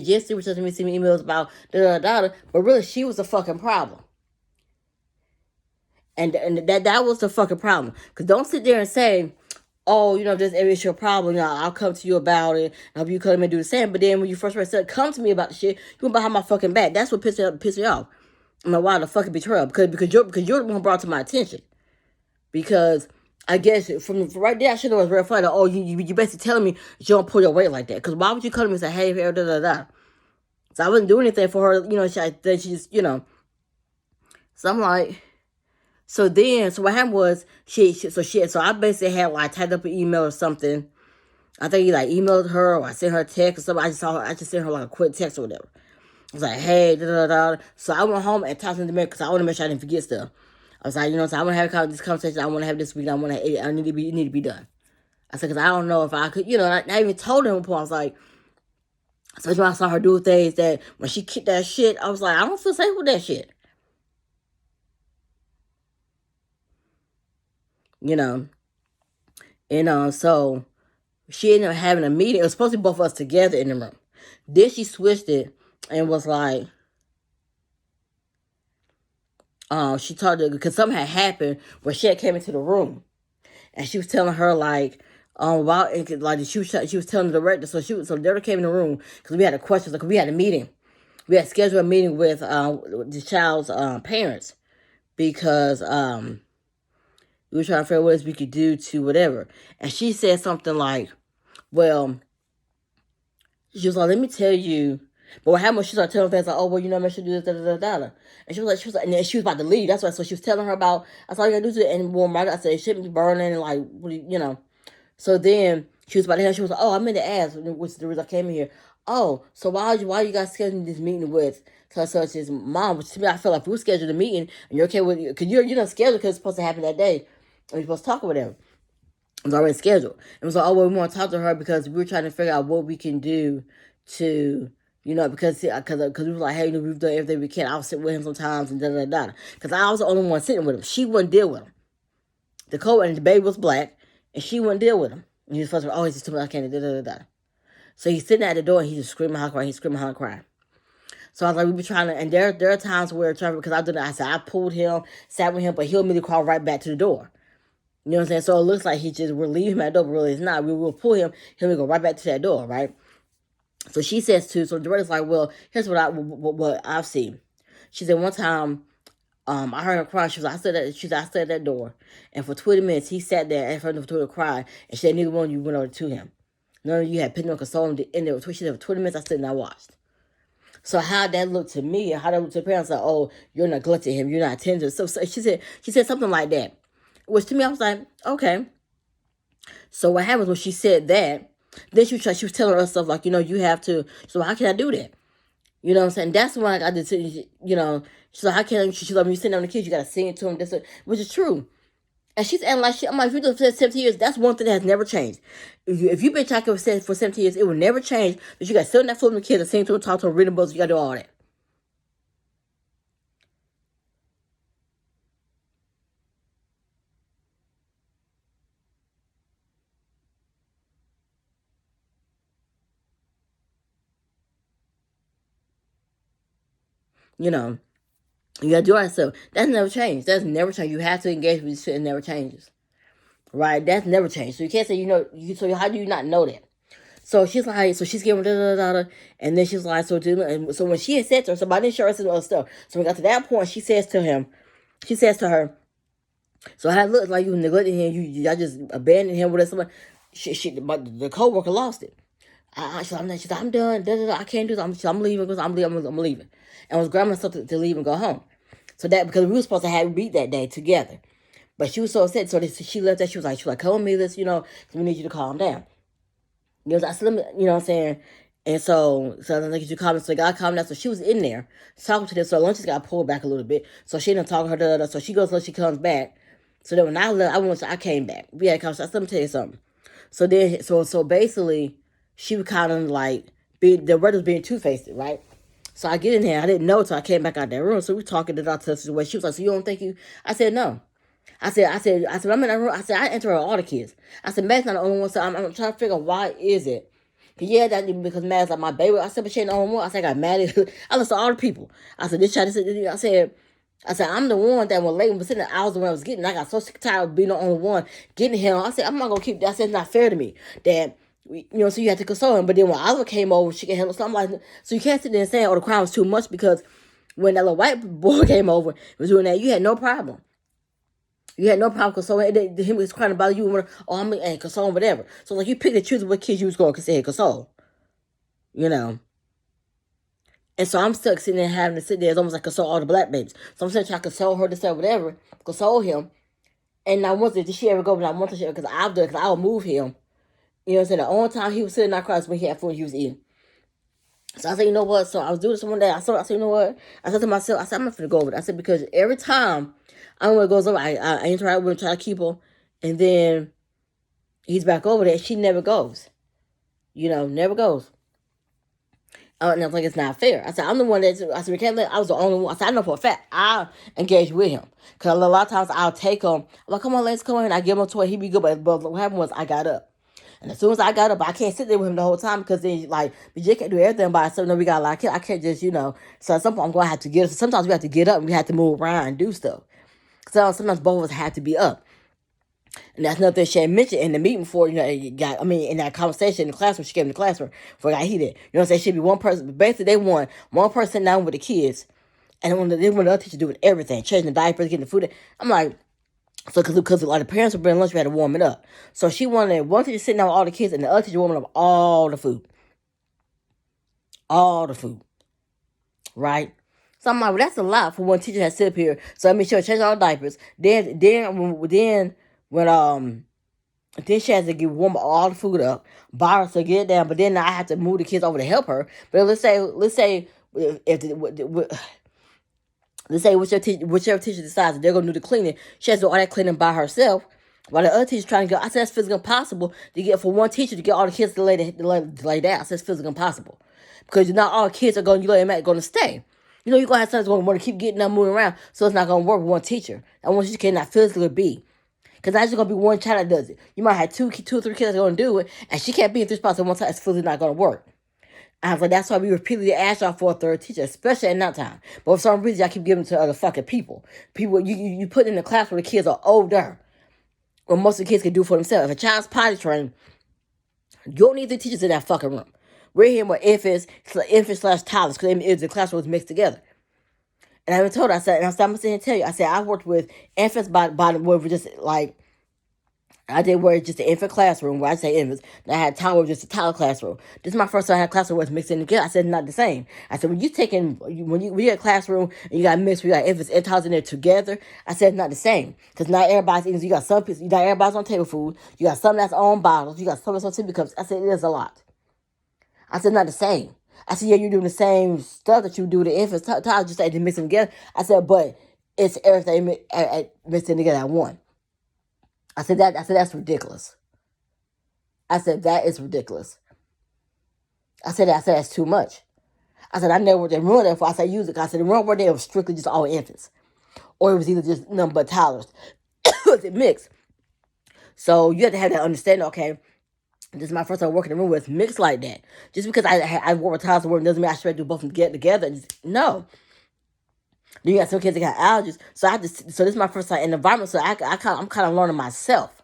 yes, she was sending me emails about da. But really, she was the fucking problem. And that was the fucking problem. Because don't sit there and say, oh, you know, if there's ever issue a problem, you know, I'll come to you about it. I hope you come and do the same. But then when you first said, come to me about the shit, you went behind my fucking back. That's what pissed me off. I'm like, why the fucking betrayal? Because you're the one brought to my attention. Because I guess from right there, I should have was real funny. Like, oh, you basically telling me you don't pull your weight like that. Because why would you come to me and say, hey, da. So I wasn't doing anything for her. You know, she just, you know. So I'm like, so what happened was so I basically had like typed up an email or something. I think he like emailed her or I sent her a text or something. I just sent her like a quick text or whatever. I was like, hey, da. So I went home and talked to the man because I want to make sure I didn't forget stuff. I was like, you know, so I want to have this conversation I want to have this week. I need to be done. I said, because I don't know if I could, you know, I even told him before. I was like, especially when I saw her do things that when she kicked that shit, I was like, I don't feel safe with that shit. You know, and so she ended up having a meeting. It was supposed to be both of us together in the room. Then she switched it and was like, she talked to, because something had happened where she had came into the room, and she was telling her like, about like she was telling the director. So the director came in the room because we had a question. Like we had a meeting, we had scheduled a meeting with the child's parents because we were trying to figure out what else we could do to whatever. And she said something like, well, she was like, let me tell you. But what happened was she started telling things like, oh, well, you know, I should do this, da. And she was like, and then she was about to leave. That's why. So she was telling her about, I saw you gotta do to it. And warm right. I said, it shouldn't be burning. And like, what do you know. So then she was about to have, she was like, oh, I meant to ask, which is the reason I came in here. Oh, so why you guys scheduling this meeting with such as mom? Which to me, I feel like if we scheduled a meeting and you're okay with it, because you're not scheduled because it's supposed to happen that day. And you're supposed to talk with them. It was already scheduled. And it was like, oh, well, we want to talk to her because we were trying to figure out what we can do to, you know, because we were like, hey, you know, we've done everything we can. I'll sit with him sometimes and da. Because I was the only one sitting with him. She wouldn't deal with him. The co and the baby was black, and she wouldn't deal with him. And he was supposed to, oh, he's just too much, I can't da. So he's sitting at the door, and he's just screaming, how crying. He's screaming, how crying. So I was like, we be trying to, and there are times where, because I said, I pulled him, sat with him, but he'll immediately crawl right back to the door. You know what I'm saying? So it looks like we're leaving him at the door, but really it's not. We will pull him, he'll go right back to that door, right? So she says too, so the director's like, well, here's what I've seen. She said one time, I heard her cry. She was like, I sat at that door. And for 20 minutes, he sat there and heard her cry. And she said, neither one of you went over to him. None of you had picked no console him. And there was, she said, for 20 minutes, I stood and I watched. So how that looked to me, and how that looked to the parents, like, oh, you're neglecting him, you're not attentive. So she said something like that. Which to me, I was like, okay. So what happens when she said that, then she was telling her stuff like, you know, you have to, so how can I do that? You know what I'm saying? That's why I did, you know, she's like, how can she's like, when you sitting down with the kids, you got to sing it to them, which is true. And she's acting like shit. I'm like, if you do it for 17 years, that's one thing that has never changed. If you've been talking for 17 years, it will never change. But you got to sit on that floor with the kids and sing to them, talk to them, read them books, you got to do all that. You know, you gotta do it yourself. That's never changed. That's never changed. You have to engage with shit. It never changes. Right? That's never changed. So you can't say, so how do you not know that? So she's like, so she's giving and then she's like, and so when she had said to her, so I didn't show her some other stuff. So when we got to that point, she says to her, so how it looks like you neglected him, y'all just abandoned him with somebody. But the coworker lost it. She's like, I'm done. I can't do this. I'm leaving because I'm leaving. And was grabbing herself to leave and go home. So that because we were supposed to have meet that day together, but she was so upset. So she left that. She was like, come with me, this, we need you to calm down. I said, you know what I'm saying? And so I think you calm down. So God calmed down. So she was in there talking to them. So lunch just got pulled back a little bit. So she didn't talk to her. So she goes, so she comes back. So then when I left, I came back. We had a conversation. I said, let me tell you something. So then, so basically, she was kind of like, the word was being two-faced, right? So I get in there. I didn't know until I came back out that room. So we talking about the situation. She was like, so you don't think you? I said, no. I said, I'm in that room. I said, I enter all the kids. I said, Matt's not the only one. So I'm trying to figure out why is it. Yeah, that because Matt's like my baby. I said, but she ain't the only one. I said, I got mad at her. I listened to all the people. I said, this child, I said, I'm the one that was late, but sitting the hours when I was getting. I got so sick tired of being the only one getting him. I said, I'm not going to keep that. I said, it's not fair to me that, so you have to console him. But then when Oliver came over, she can handle something like that. So you can't sit there and say, oh, the crime was too much because when that little white boy came over, was doing that, you had no problem. You had no problem consoling. Him was crying about you. And console whatever. So like you picked and choose what kids you was going to say console. And so I'm stuck sitting there having to sit there. It's almost like console all the black babies. So I'm sitting trying to console her to say whatever, console him. And I wanted did she ever go, but I wanted to because I'll do it because I'll move him. You know what I'm saying? The only time he was sitting in our class when he had food he was eating. So I said, you know what? So I was doing this one day. I said, you know what? I said to myself, I said, I'm not going to go over it. I said, because every time I don't know what goes over, I interact with him, try to keep him. And then he's back over there. She never goes. Never goes. And I was like, it's not fair. I said, I'm the one I said, we can't let, I was the only one. I said, I know for a fact, I engage with him. Because a lot of times I'll take him. I'm like, come on, let's come in. I give him a toy. He'd be good. But what happened was I got up. And as soon as I got up, I can't sit there with him the whole time because then, like, BJ can't do everything by himself. No, we got a lot of kids. I can't just, So at some point, I'm going to have to get up. Sometimes we have to get up and we have to move around and do stuff. So sometimes both of us have to be up. And that's another thing she had mentioned in the meeting before, in that conversation in the classroom, she came in the classroom before I got heated. You know what I'm saying? She'd be one person, but basically they want one person down with the kids. And they want the other teacher to do with everything, changing the diapers, getting the food. I'm like, so because a lot of parents were bringing lunch, we had to warm it up. So she wanted one teacher sitting down with all the kids and the other teacher warming up all the food. All the food. Right? So I'm like, well, that's a lot for one teacher to sit up here. So I mean, she'll change all the diapers. Then she has to warm all the food up, buy her to get it down. But then I have to move the kids over to help her. But let's say whichever teacher decides that they're gonna do the cleaning, she has to do all that cleaning by herself. While the other teacher's trying to go, I said that's physically impossible to get for one teacher to get all the kids to lay down. I said it's physically impossible because not all kids are going to stay. You're gonna have some that's gonna want to keep getting up, moving around, so it's not gonna work with one teacher. And one teacher cannot physically be. Because that's just going to be one child that does it. You might have two or three kids that are going to do it, and she can't be in three spots at one time. It's physically not going to work. I was like, that's why we repeatedly ask y'all for a third teacher, especially at night time. But for some reason, y'all keep giving it to other fucking people. People you put in the class where the kids are older, or most of the kids can do for themselves. If a child's potty trained, you don't need the teachers in that fucking room. We're here with infants/toddlers, because the classroom is mixed together. And I even told her, I said, I'm sitting here to tell you, I said, I worked with infants by the where we just like, I did work just the infant classroom where I say infants. And I had toddler, just a toddler classroom. This is my first time I had a classroom where it's mixed in together. I said, not the same. I said, when you get a classroom and you got mixed, we got infants and toddlers in there together. I said, not the same. Because not everybody's eating. You got some people, not everybody's on table food. You got some that's on bottles. You got some that's on sippy cups. I said, it is a lot. I said, not the same. I said, yeah, you're doing the same stuff that you do to infants, toddlers, just like they mix them together. I said, but it's everything mixed in together at one. I said, that's ridiculous. I said, that is ridiculous. I said, that's too much. I said, I never worked in room there before. I said, use it. I said, the room where there was strictly just all infants. Or it was either just nothing but toddlers. It was mixed. So you have to have that understanding, okay, this is my first time working in a room where it's mixed like that. Just because I work with toddlers doesn't mean I should do both of them together. No. Then you got some kids that got allergies. So so this is my first time in the environment. So I'm kind of learning myself.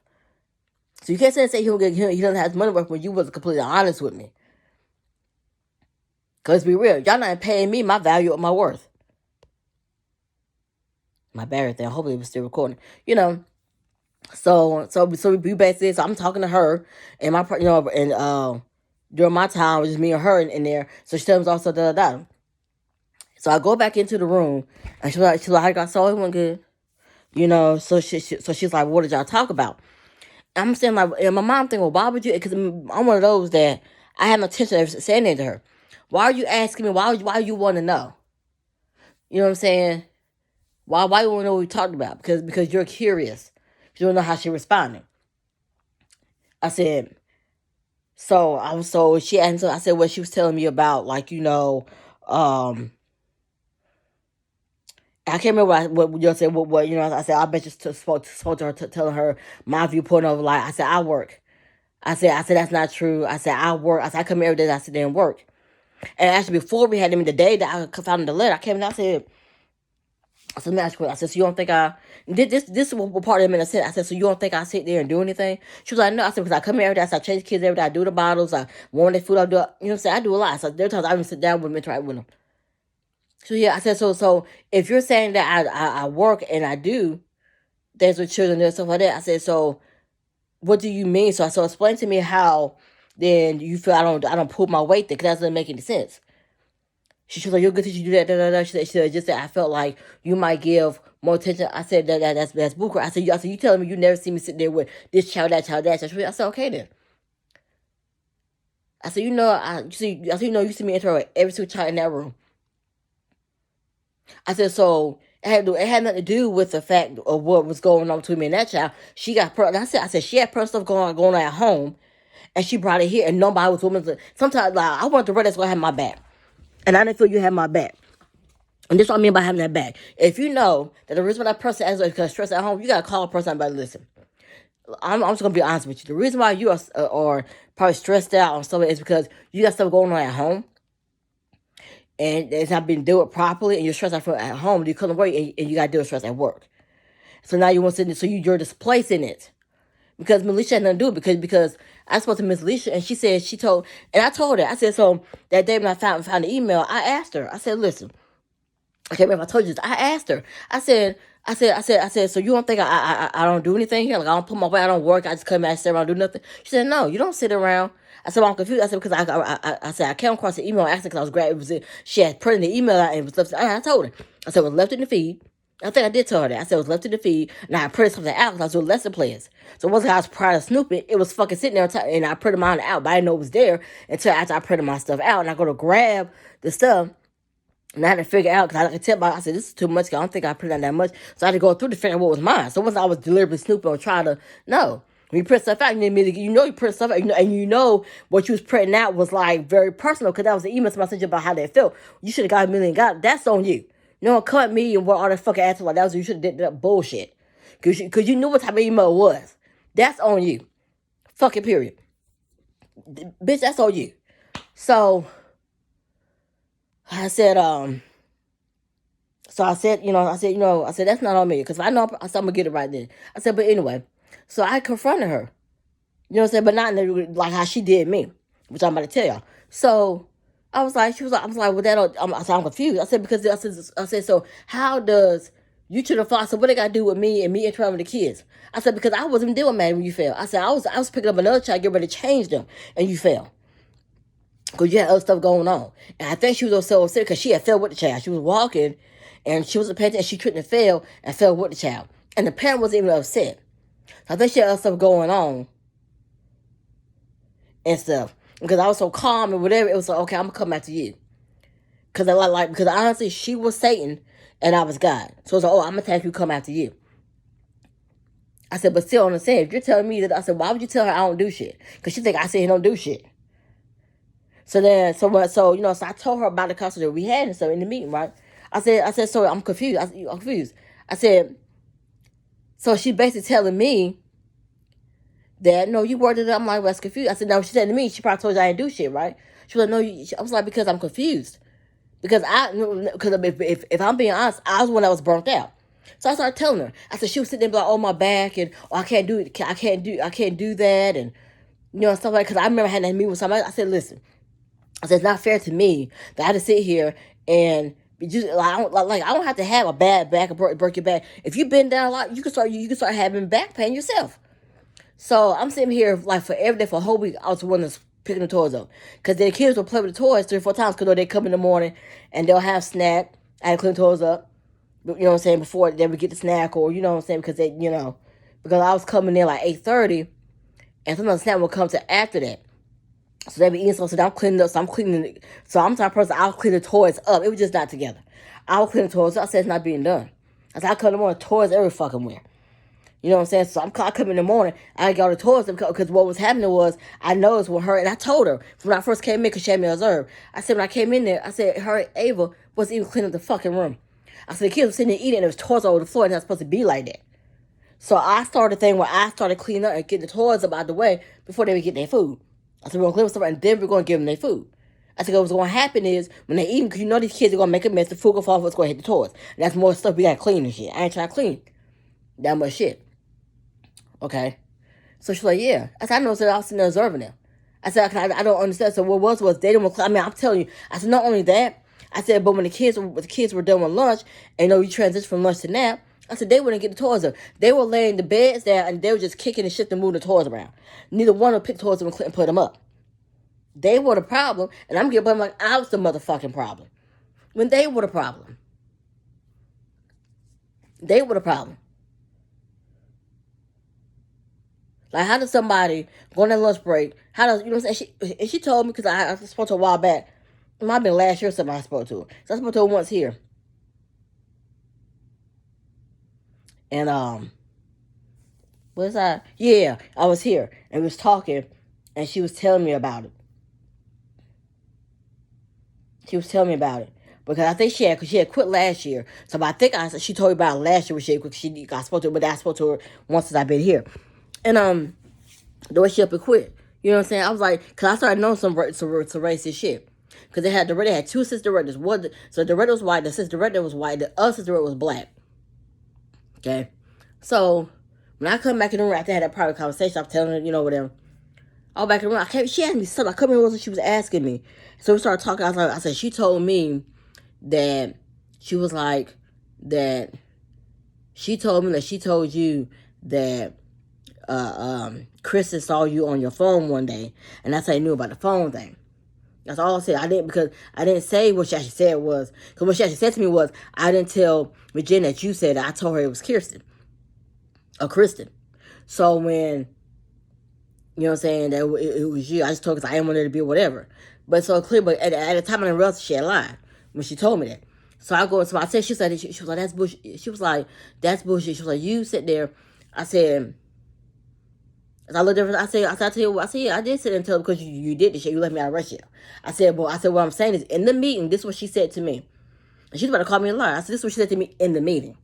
So you can't say he doesn't have money worth when you wasn't completely honest with me. Cause be real, y'all not paying me my value or my worth. My bad thing. Hopefully it was still recording. So we basically. So I'm talking to her and my and during my time it was just me and her in there. So she tells me also da. So I go back into the room and she's like, I got so it went good. So she's like, what did y'all talk about? I'm saying like, and my mom thinking, well, why would you? Because I'm one of those that I had no intention of saying it to her. Why are you asking me? Why you want to know? You know what I'm saying? Why you want to know what we talked about? Because you're curious. You don't know how she responded. I said, so she asked. So I said, what she was telling me about, like I can't remember what you said. What I said. I bet you spoke to her, telling her my viewpoint of like. I said I work. I said that's not true. I said I work. I said I come here every day. I said then work. And actually, before we had him the day that I found the letter, I came and I said, let me ask you. I said, so you don't think I did this? This is what part of him. And I said, so you don't think I sit there and do anything? She was like, no. I said, because I come here every day. I said, I change kids every day. I do the bottles. I warm their food. I do. You know what I'm saying? I do a lot. So there are times I even sit down with them and try with them. So yeah, I said, so if you're saying that I work and I do things with children and stuff like that, I said, so what do you mean? So explain to me how then you feel I don't pull my weight there, because that doesn't make any sense. She was like, you're good teacher, you do that, da, da, da. She said, just that I felt like you might give more attention. I said, that's bullcrap. I said, you telling me you never see me sit there with this child, that child, that child. I said, okay then. I said, you see me interact with every single child in that room. I said, so it had nothing to do with the fact of what was going on between me and that child. She got I said she had personal stuff going on at home, and she brought it here, and nobody was women. Sometimes like I want the red that's gonna have my back, and I didn't feel you had my back. And this is what I mean by having that back. If you know that the reason why that person is because stress at home, you gotta call a person and be like, listen. I'm just gonna be honest with you. The reason why you are probably stressed out on something is because you got stuff going on at home, and it's not being dealt with properly, and you're stressed out from at home. You couldn't work, and you got to deal with stress at work. So now you want to, so you're displacing it because Melisha had nothing to do it because I spoke to Miss Alicia, and she said and I told her. I said, so that day when I found the email, I asked her. I said, listen, I can't remember if I told you this. I asked her. I said, so you don't think I don't do anything here? Like I don't put my weight, I don't work, I just come and sit around and do nothing. She said, no, you don't sit around. I said, well, I'm confused. I said, because I said, I came across the email asking because I was glad it was she had printed the email out and it was left. I told her. I said, it was left in the feed. I think I did tell her that. I said it was left in the feed, and I printed something out because I was doing lesson plans. So once I was proud of snooping, it was fucking sitting there, and I printed mine out, but I didn't know it was there until after I printed my stuff out, and I go to grab the stuff, and I had to figure out, because I could tell I said, this is too much, I don't think I printed out that much, so I had to go through to figure out what was mine. So once I was deliberately snooping or trying to, no. When you print stuff out, you print stuff out, and you know what you was printing out was like very personal, because that was the email somebody sent you about how they felt. You should have got a million. That's on you. You don't cut me and what all that fucking ass like that was. You should have did that bullshit, cause you knew what type of email it was. That's on you. Fucking period. Bitch, that's on you. So I said, so I said, that's not on me, because I know I'm gonna get it right then. I said, but anyway, so I confronted her. You know what I'm saying? But not like how she did me, which I'm about to tell y'all. So I was like, well, I'm confused. I said, because I said, so how does you to the father? So what they got to do with me and me interacting with the kids? I said, because I wasn't dealing mad when you fell. I said, I was picking up another child, get ready to change them, and you fell. Because you had other stuff going on. And I think she was so upset because she had fell with the child. She was walking, and she was a parent, and she couldn't have fell and fell with the child. And the parent wasn't even upset. So I think she had other stuff going on and stuff. Because I was so calm and whatever, it was like, okay, I'm gonna come back to you. Because because honestly, she was Satan and I was God. So it's like, I'm gonna take you, come after you. I said, but still on the same, if you're telling me that, I said, why would you tell her I don't do shit? Because she think I said he don't do shit. So I told her about the conversation that we had and stuff in the meeting, right? I said, so I'm confused. I'm confused. I said, so she basically telling me that, no, you worded it. I'm like, well, that's confused. I said, no, she said to me, she probably told you I didn't do shit, right? She was like, no, I was like, because I'm confused. Because if I'm being honest, I was one that was burnt out. So I started telling her. I said she was sitting there like, "Oh, my back," and "Oh, I can't do it. I can't do that," and stuff like. Because I remember having that meeting with somebody. I said, "Listen," I said, "It's not fair to me that I had to sit here and just I don't have to have a bad back or break your back. If you've been down a lot, you can start having back pain yourself." So I'm sitting here like for every day for a whole week. I was the one that's picking the toys up because the kids will play with the toys 3 or 4 times because they come in the morning and they'll have snack. I had to clean the toys up. You know what I'm saying? Before they would get the snack, or you know what I'm saying, because because I was coming in like 8:30, and sometimes the snack would come to after that. So they be eating. So I'm cleaning up. So I'm cleaning. So I'm the type of person, I'll clean the toys up. It was just not together. I'll clean the toys up. I said it's not being done. I said I come in the morning, toys every fucking where. You know what I'm saying? So I come in the morning, I got all the toys because what was happening was I noticed with her, and I told her when I first came in because she had me observed. I said when I came in there, I said her and Ava wasn't even cleaning up the fucking room. I said the kids were sitting there eating and there was toys all over the floor, and it's not supposed to be like that. So I started a thing where I started cleaning up and getting the toys up out the way before they would get their food. I said we're gonna clean stuff and then we're gonna give them their food. I said what's gonna happen is when they eat, because these kids are gonna make a mess, the food gonna fall off, it's gonna hit the toys. And that's more stuff we gotta clean and shit. I ain't trying to clean that much shit. Okay. So she's like, yeah. I said, I know, so I was sitting there observing them. I said, I don't understand. So what was they didn't want to, I mean, I'm telling you. I said, not only that, I said, but when the kids were done with lunch, and you transition from lunch to nap, I said, they wouldn't get the toys up. They were laying the beds down, and they were just kicking and shifting, moving the toys around. Neither one would pick toys up and put them up. They were the problem, and I'm getting blamed like I was the motherfucking problem. When they were the problem. They were the problem. Like, how does somebody go on that lunch break? How does, you know what I'm saying? She told me, because I spoke to her a while back. It might have been last year or something I spoke to her. So I spoke to her once here. And, what is that? Yeah, I was here. And we was talking. And she was telling me about it. Because I think she had quit last year. So I think she told me about it last year when she quit. I spoke to her, but I spoke to her once since I've been here. And the way she up and quit. You know what I'm saying? I was like, because I started knowing some racist shit. Because they had two assistant directors. So the director was white, the assistant director was white, the other assistant director was black. Okay? So, when I come back in the room after I had that private conversation, I'm telling her, whatever. I was back in the room. She asked me something. I couldn't remember what she was asking me. So we started talking. I said, she told me that she was like, that she told me that she told you that Kristen saw you on your phone one day, and that's how I knew about the phone thing. That's all I said. I didn't say what she actually said was, because what she actually said to me was, I didn't tell Virginia that you said it. I told her it was Kristen. So when, you know what I'm saying, that it was you, I just told her because I didn't want her to be whatever. But so clear, but at the time I didn't realize she had lied when she told me that. So I go, so I said, she was like, that's bullshit. She was like, that's bullshit. She was like, you sit there. I said, I looked at her, I said, yeah, I did sit there and tell her because you did this shit. You left me out of Russia. I said, what I'm saying is, in the meeting, this is what she said to me. And she's about to call me a liar. I said, this is what she said to me in the meeting.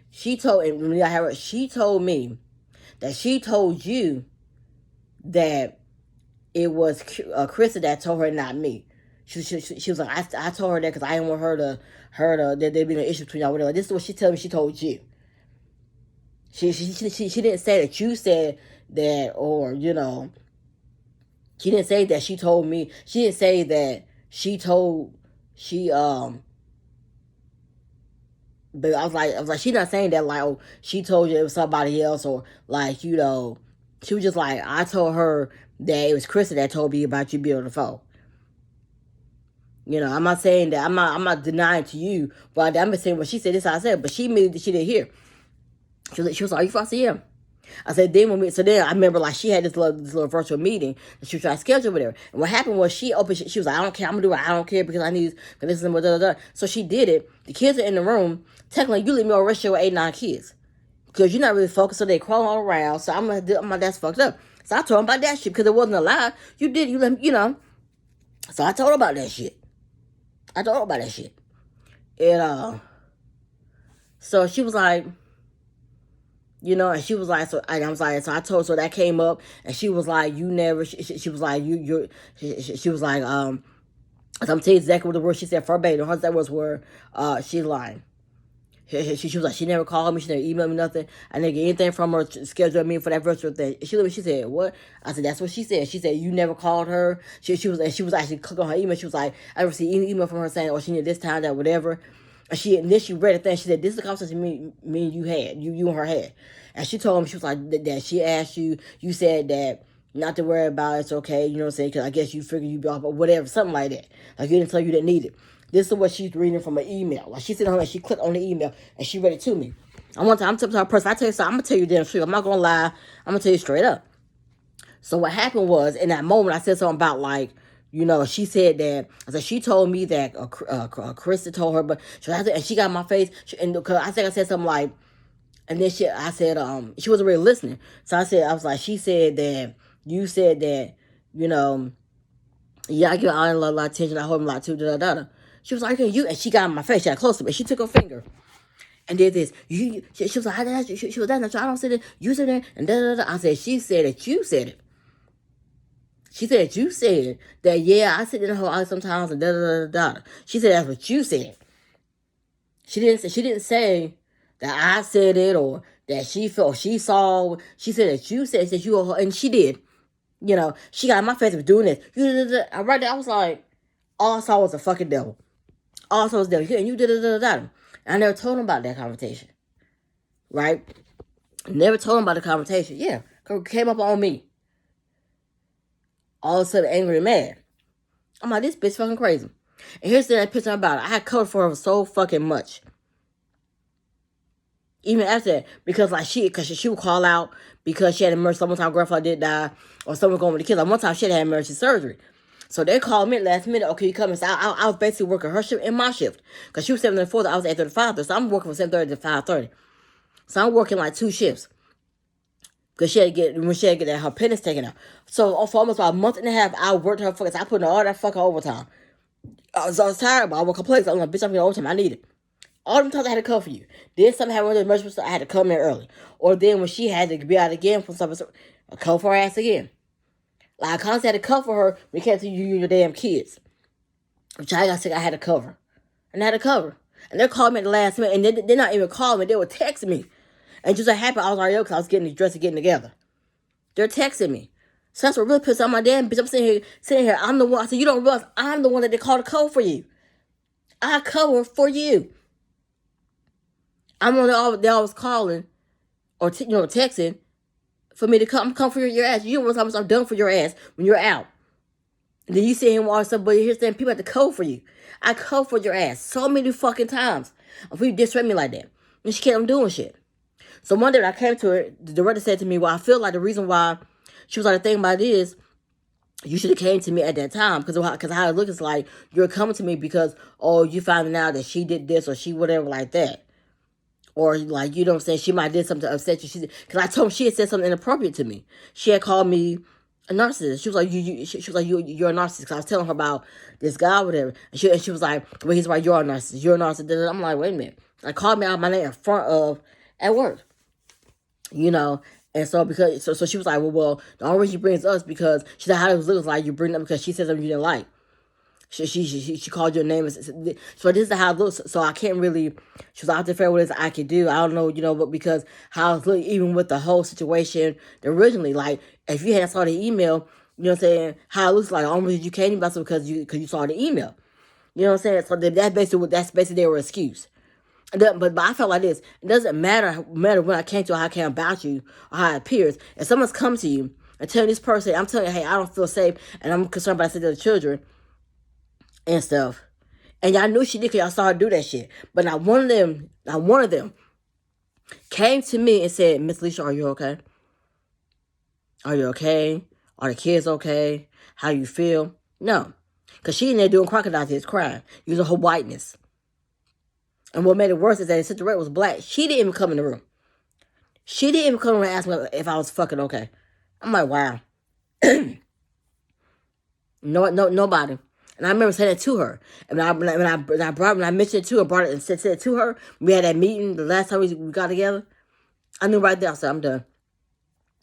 She told me that she told you that it was Krista that told her, not me. She was like, I told her that because I didn't want her to that there'd be no issue between y'all, whatever. This is what she told me. She told you. She didn't say that you said that, or she didn't say that she told me. She didn't say that but I was like, she's not saying that like, oh, she told you it was somebody else, or like, she was just like, I told her that it was Krista that told me about you being on the phone. I'm not saying that, I'm not denying to you, but I'm just saying what she said, this is how I said, but she didn't hear. She was like, are you from? I said, yeah. I said, then I remember like she had this little virtual meeting that she was trying to schedule with her. And what happened was she was like, I don't care, I'm gonna do it, I don't care because I need this and da. So she did it. The kids are in the room. Technically, you leave me on ratio with 8, 9 kids. Because you're not really focused, so they crawling all around. So I'm like, that's fucked up. So I told him about that shit because it wasn't a lie. You let me, So I told her about that shit. And so she was like, and she was like, so I was like, so I told her, so that came up, and she was like, you never, she was like, she was like, So I'm telling you exactly what the words she said verbatim. Her exact words were, she's lying. She was like, she never called me, she never emailed me nothing. I didn't get anything from her to schedule me for that virtual thing. She said, what? I said, that's what she said. She said, you never called her. She was actually clicking on her email. She was like, I received any email from her saying, oh, she needed this time, that, whatever. And then she read the thing. She said, this is the conversation me and you had, you and her had. And she told me, she was like, that she asked you, you said that not to worry about it, it's okay, you know what I'm saying? Because I guess you figured you'd be off, or whatever, something like that. Like, you didn't tell you didn't need it. This is what she's reading from an email. Like, she said on her, she clicked on the email, and she read it to me. I'm telling her person, I tell you something, I'm going to tell you damn straight. I'm not going to lie. I'm going to tell you straight up. So what happened was, in that moment, I said something about, like, you know, she said that, I said, she told me that Krista told her, but and she got in my face, and because I said something like, and then I said, she wasn't really listening. So I was like, she said that, you said that, you know, yeah, I give Iron a lot of attention, I hold him a lot too, da-da-da. She was like, you, and she got in my face, she got close to me, she took her finger and did this. She was like, she was that, I don't say that, you said that, and da-da-da. I said, she said that you said it. She said, you said that, yeah, I sit in her eye sometimes, and da-da-da-da. She said, that's what you said. She didn't say that I said it, or that she felt, she saw. She said that you said that you, and she did. You know, she got in my face for doing this. Right there, I was like, all I saw was a fucking devil. All I saw was devil. And you da-da-da-da-da. I never told him about that conversation. Right? Never told him about the conversation. Yeah. Came up on me. All of a sudden angry and mad. I'm like, this bitch fucking crazy. And here's the picture about it. I had covered for her so fucking much. Even after that, because she would call out because she had an emergency. One time grandfather did die, or someone going with the kids. Like one time she had emergency surgery. So they called me last minute, okay, you come and say, I was basically working her shift and my shift. Because she was 7:30 to 4:30, I was 8:30 to 5:30. So I'm working from 7:30 to 5:30. So I'm working like 2 shifts. Because she had to get her appendix taken out. So for almost about a month and a half, I worked her fucking, I put in all that fucking overtime. I was tired, but I was complaining. I was like, bitch, I'm getting overtime, I need it. All them times I had to come for you. Then something happened with the emergency stuff, I had to come in early. Or then when she had to be out again from something, I come for her ass again. Like I constantly had to cover her when it came to you and your damn kids. Which I got sick, I had to cover. And I had to cover. And they're calling me at the last minute, and they're not even calling me, they were texting me. And just so happened, I was already up because I was getting dressed and getting together. They're texting me. So that's what really pissed off my damn bitch. I'm sitting here, I'm the one. I said, you don't realize I'm the one that they called to code for you. I cover for you. I'm the one they always calling or texting for me to come for your ass. You don't realize I'm done for your ass when you're out. And then you sit here and watch somebody here saying people have to code for you. I code for your ass so many fucking times. If you disrespect me like that. And she kept on doing shit. So one day when I came to her, the director said to me, well, I feel like the reason why, she was like, the thing about it is, you should have came to me at that time. Because how it looks is like, you're coming to me because, oh, you finding out that she did this or she whatever like that. Or like, you know what I'm saying, she might have did something to upset you. Because I told her she had said something inappropriate to me. She had called me a narcissist. She was like, you're a narcissist. Because I was telling her about this guy or whatever. And she was like, well, he's right, you're a narcissist. You're a narcissist. I'm like, wait a minute. I called me out my name in front of, at work. You know, and so so she was like, well, the only reason she brings us because she said how it was looking like you bring them because she said something you didn't like. She called your name. So this is how it looks. So I can't really. She was out there fair with I could do. I don't know, but because how it's looking, even with the whole situation originally, like if you hadn't saw the email, you know what I'm saying, how it looks like. The only reason you came about it because you saw the email. You know what I'm saying? So that's basically their excuse. But I felt like this. It doesn't matter when I came to how I came about you or how it appears. If someone's come to you and telling this person, I'm telling you, hey, I don't feel safe and I'm concerned about the children and stuff. And y'all knew she did because y'all saw her do that shit. But not one of them came to me and said, Miss Alicia, are you okay? Are you okay? Are the kids okay? How you feel? No. Because she in there doing crocodile tears, crying, using her whiteness. And what made it worse is that since the red was black, she didn't even come in the room. She didn't even come in and ask me if I was fucking okay. I'm like, wow. Nobody. And I remember saying it to her. And when I mentioned it to her, brought it and said it to her, we had that meeting the last time we got together. I knew right there. I said, I'm done.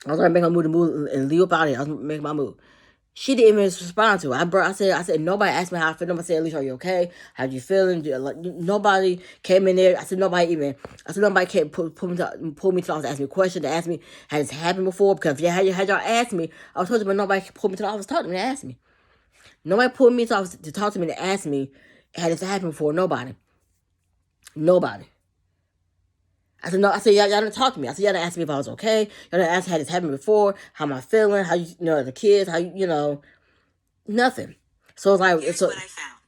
I was going to make my move and leave up out of here. I was making my move. She didn't even respond to it. I said, nobody asked me how I feel. Nobody said, Alicia, are you okay? How you feeling? Like, nobody came in there. I said, nobody came pull me to the office, ask me a question, to ask me, has this happened before? Because if had y'all asked me, I was told you, but nobody pulled me to the office, talk to me, and ask me. Nobody pulled me to the office to talk to me and ask me, had this happened before? Nobody. I said, no, I said, y'all didn't talk to me. I said, y'all didn't ask me if I was okay. Y'all didn't ask, had this happened before? How am I feeling? How the kids, how nothing. So it's like, Here's what I found.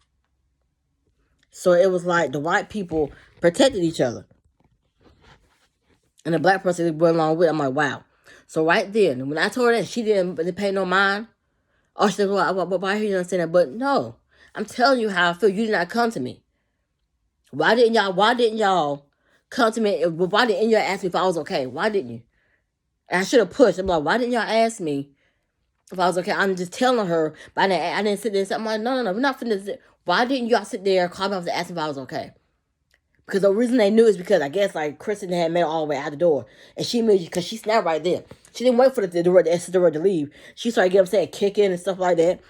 So it was like the white people protected each other. And the black person went along with it. I'm like, wow. So right then, when I told her that, she didn't pay no mind. Oh, she said, well, why you don't say that? But no, I'm telling you how I feel. You did not come to me. Why didn't y'all come to me? Why didn't y'all ask me if I was okay? Why didn't you? And I should have pushed. I'm like, why didn't y'all ask me if I was okay? I'm just telling her, but I didn't sit there and say, I'm like, no, we're not finna. Why didn't y'all sit there and call me up and ask me if I was okay? Because the reason they knew is because I guess like Kristen had made it all the way out the door. And she moved because she snapped right there. She didn't wait for the exit door to leave. She started getting upset, kicking and stuff like that.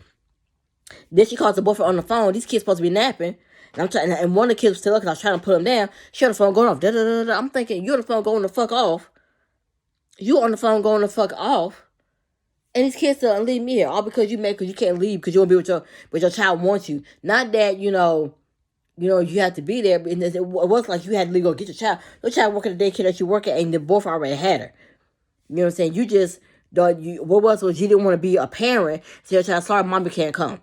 Then she calls the boyfriend on the phone. These kids supposed to be napping. And one of the kids was still up because I was trying to put them down. She on the phone going off. Da, da, da, da. I'm thinking, you on the phone going the fuck off. You on the phone going the fuck off. And these kids still leave me here. All because you can't leave because you want to be with your child wants you. Not that, you have to be there. It wasn't like you had to leave go get your child. Your child working the daycare that you work at and the boyfriend already had her. You know what I'm saying? You just, was you didn't want to be a parent. So your child, sorry, mommy can't come.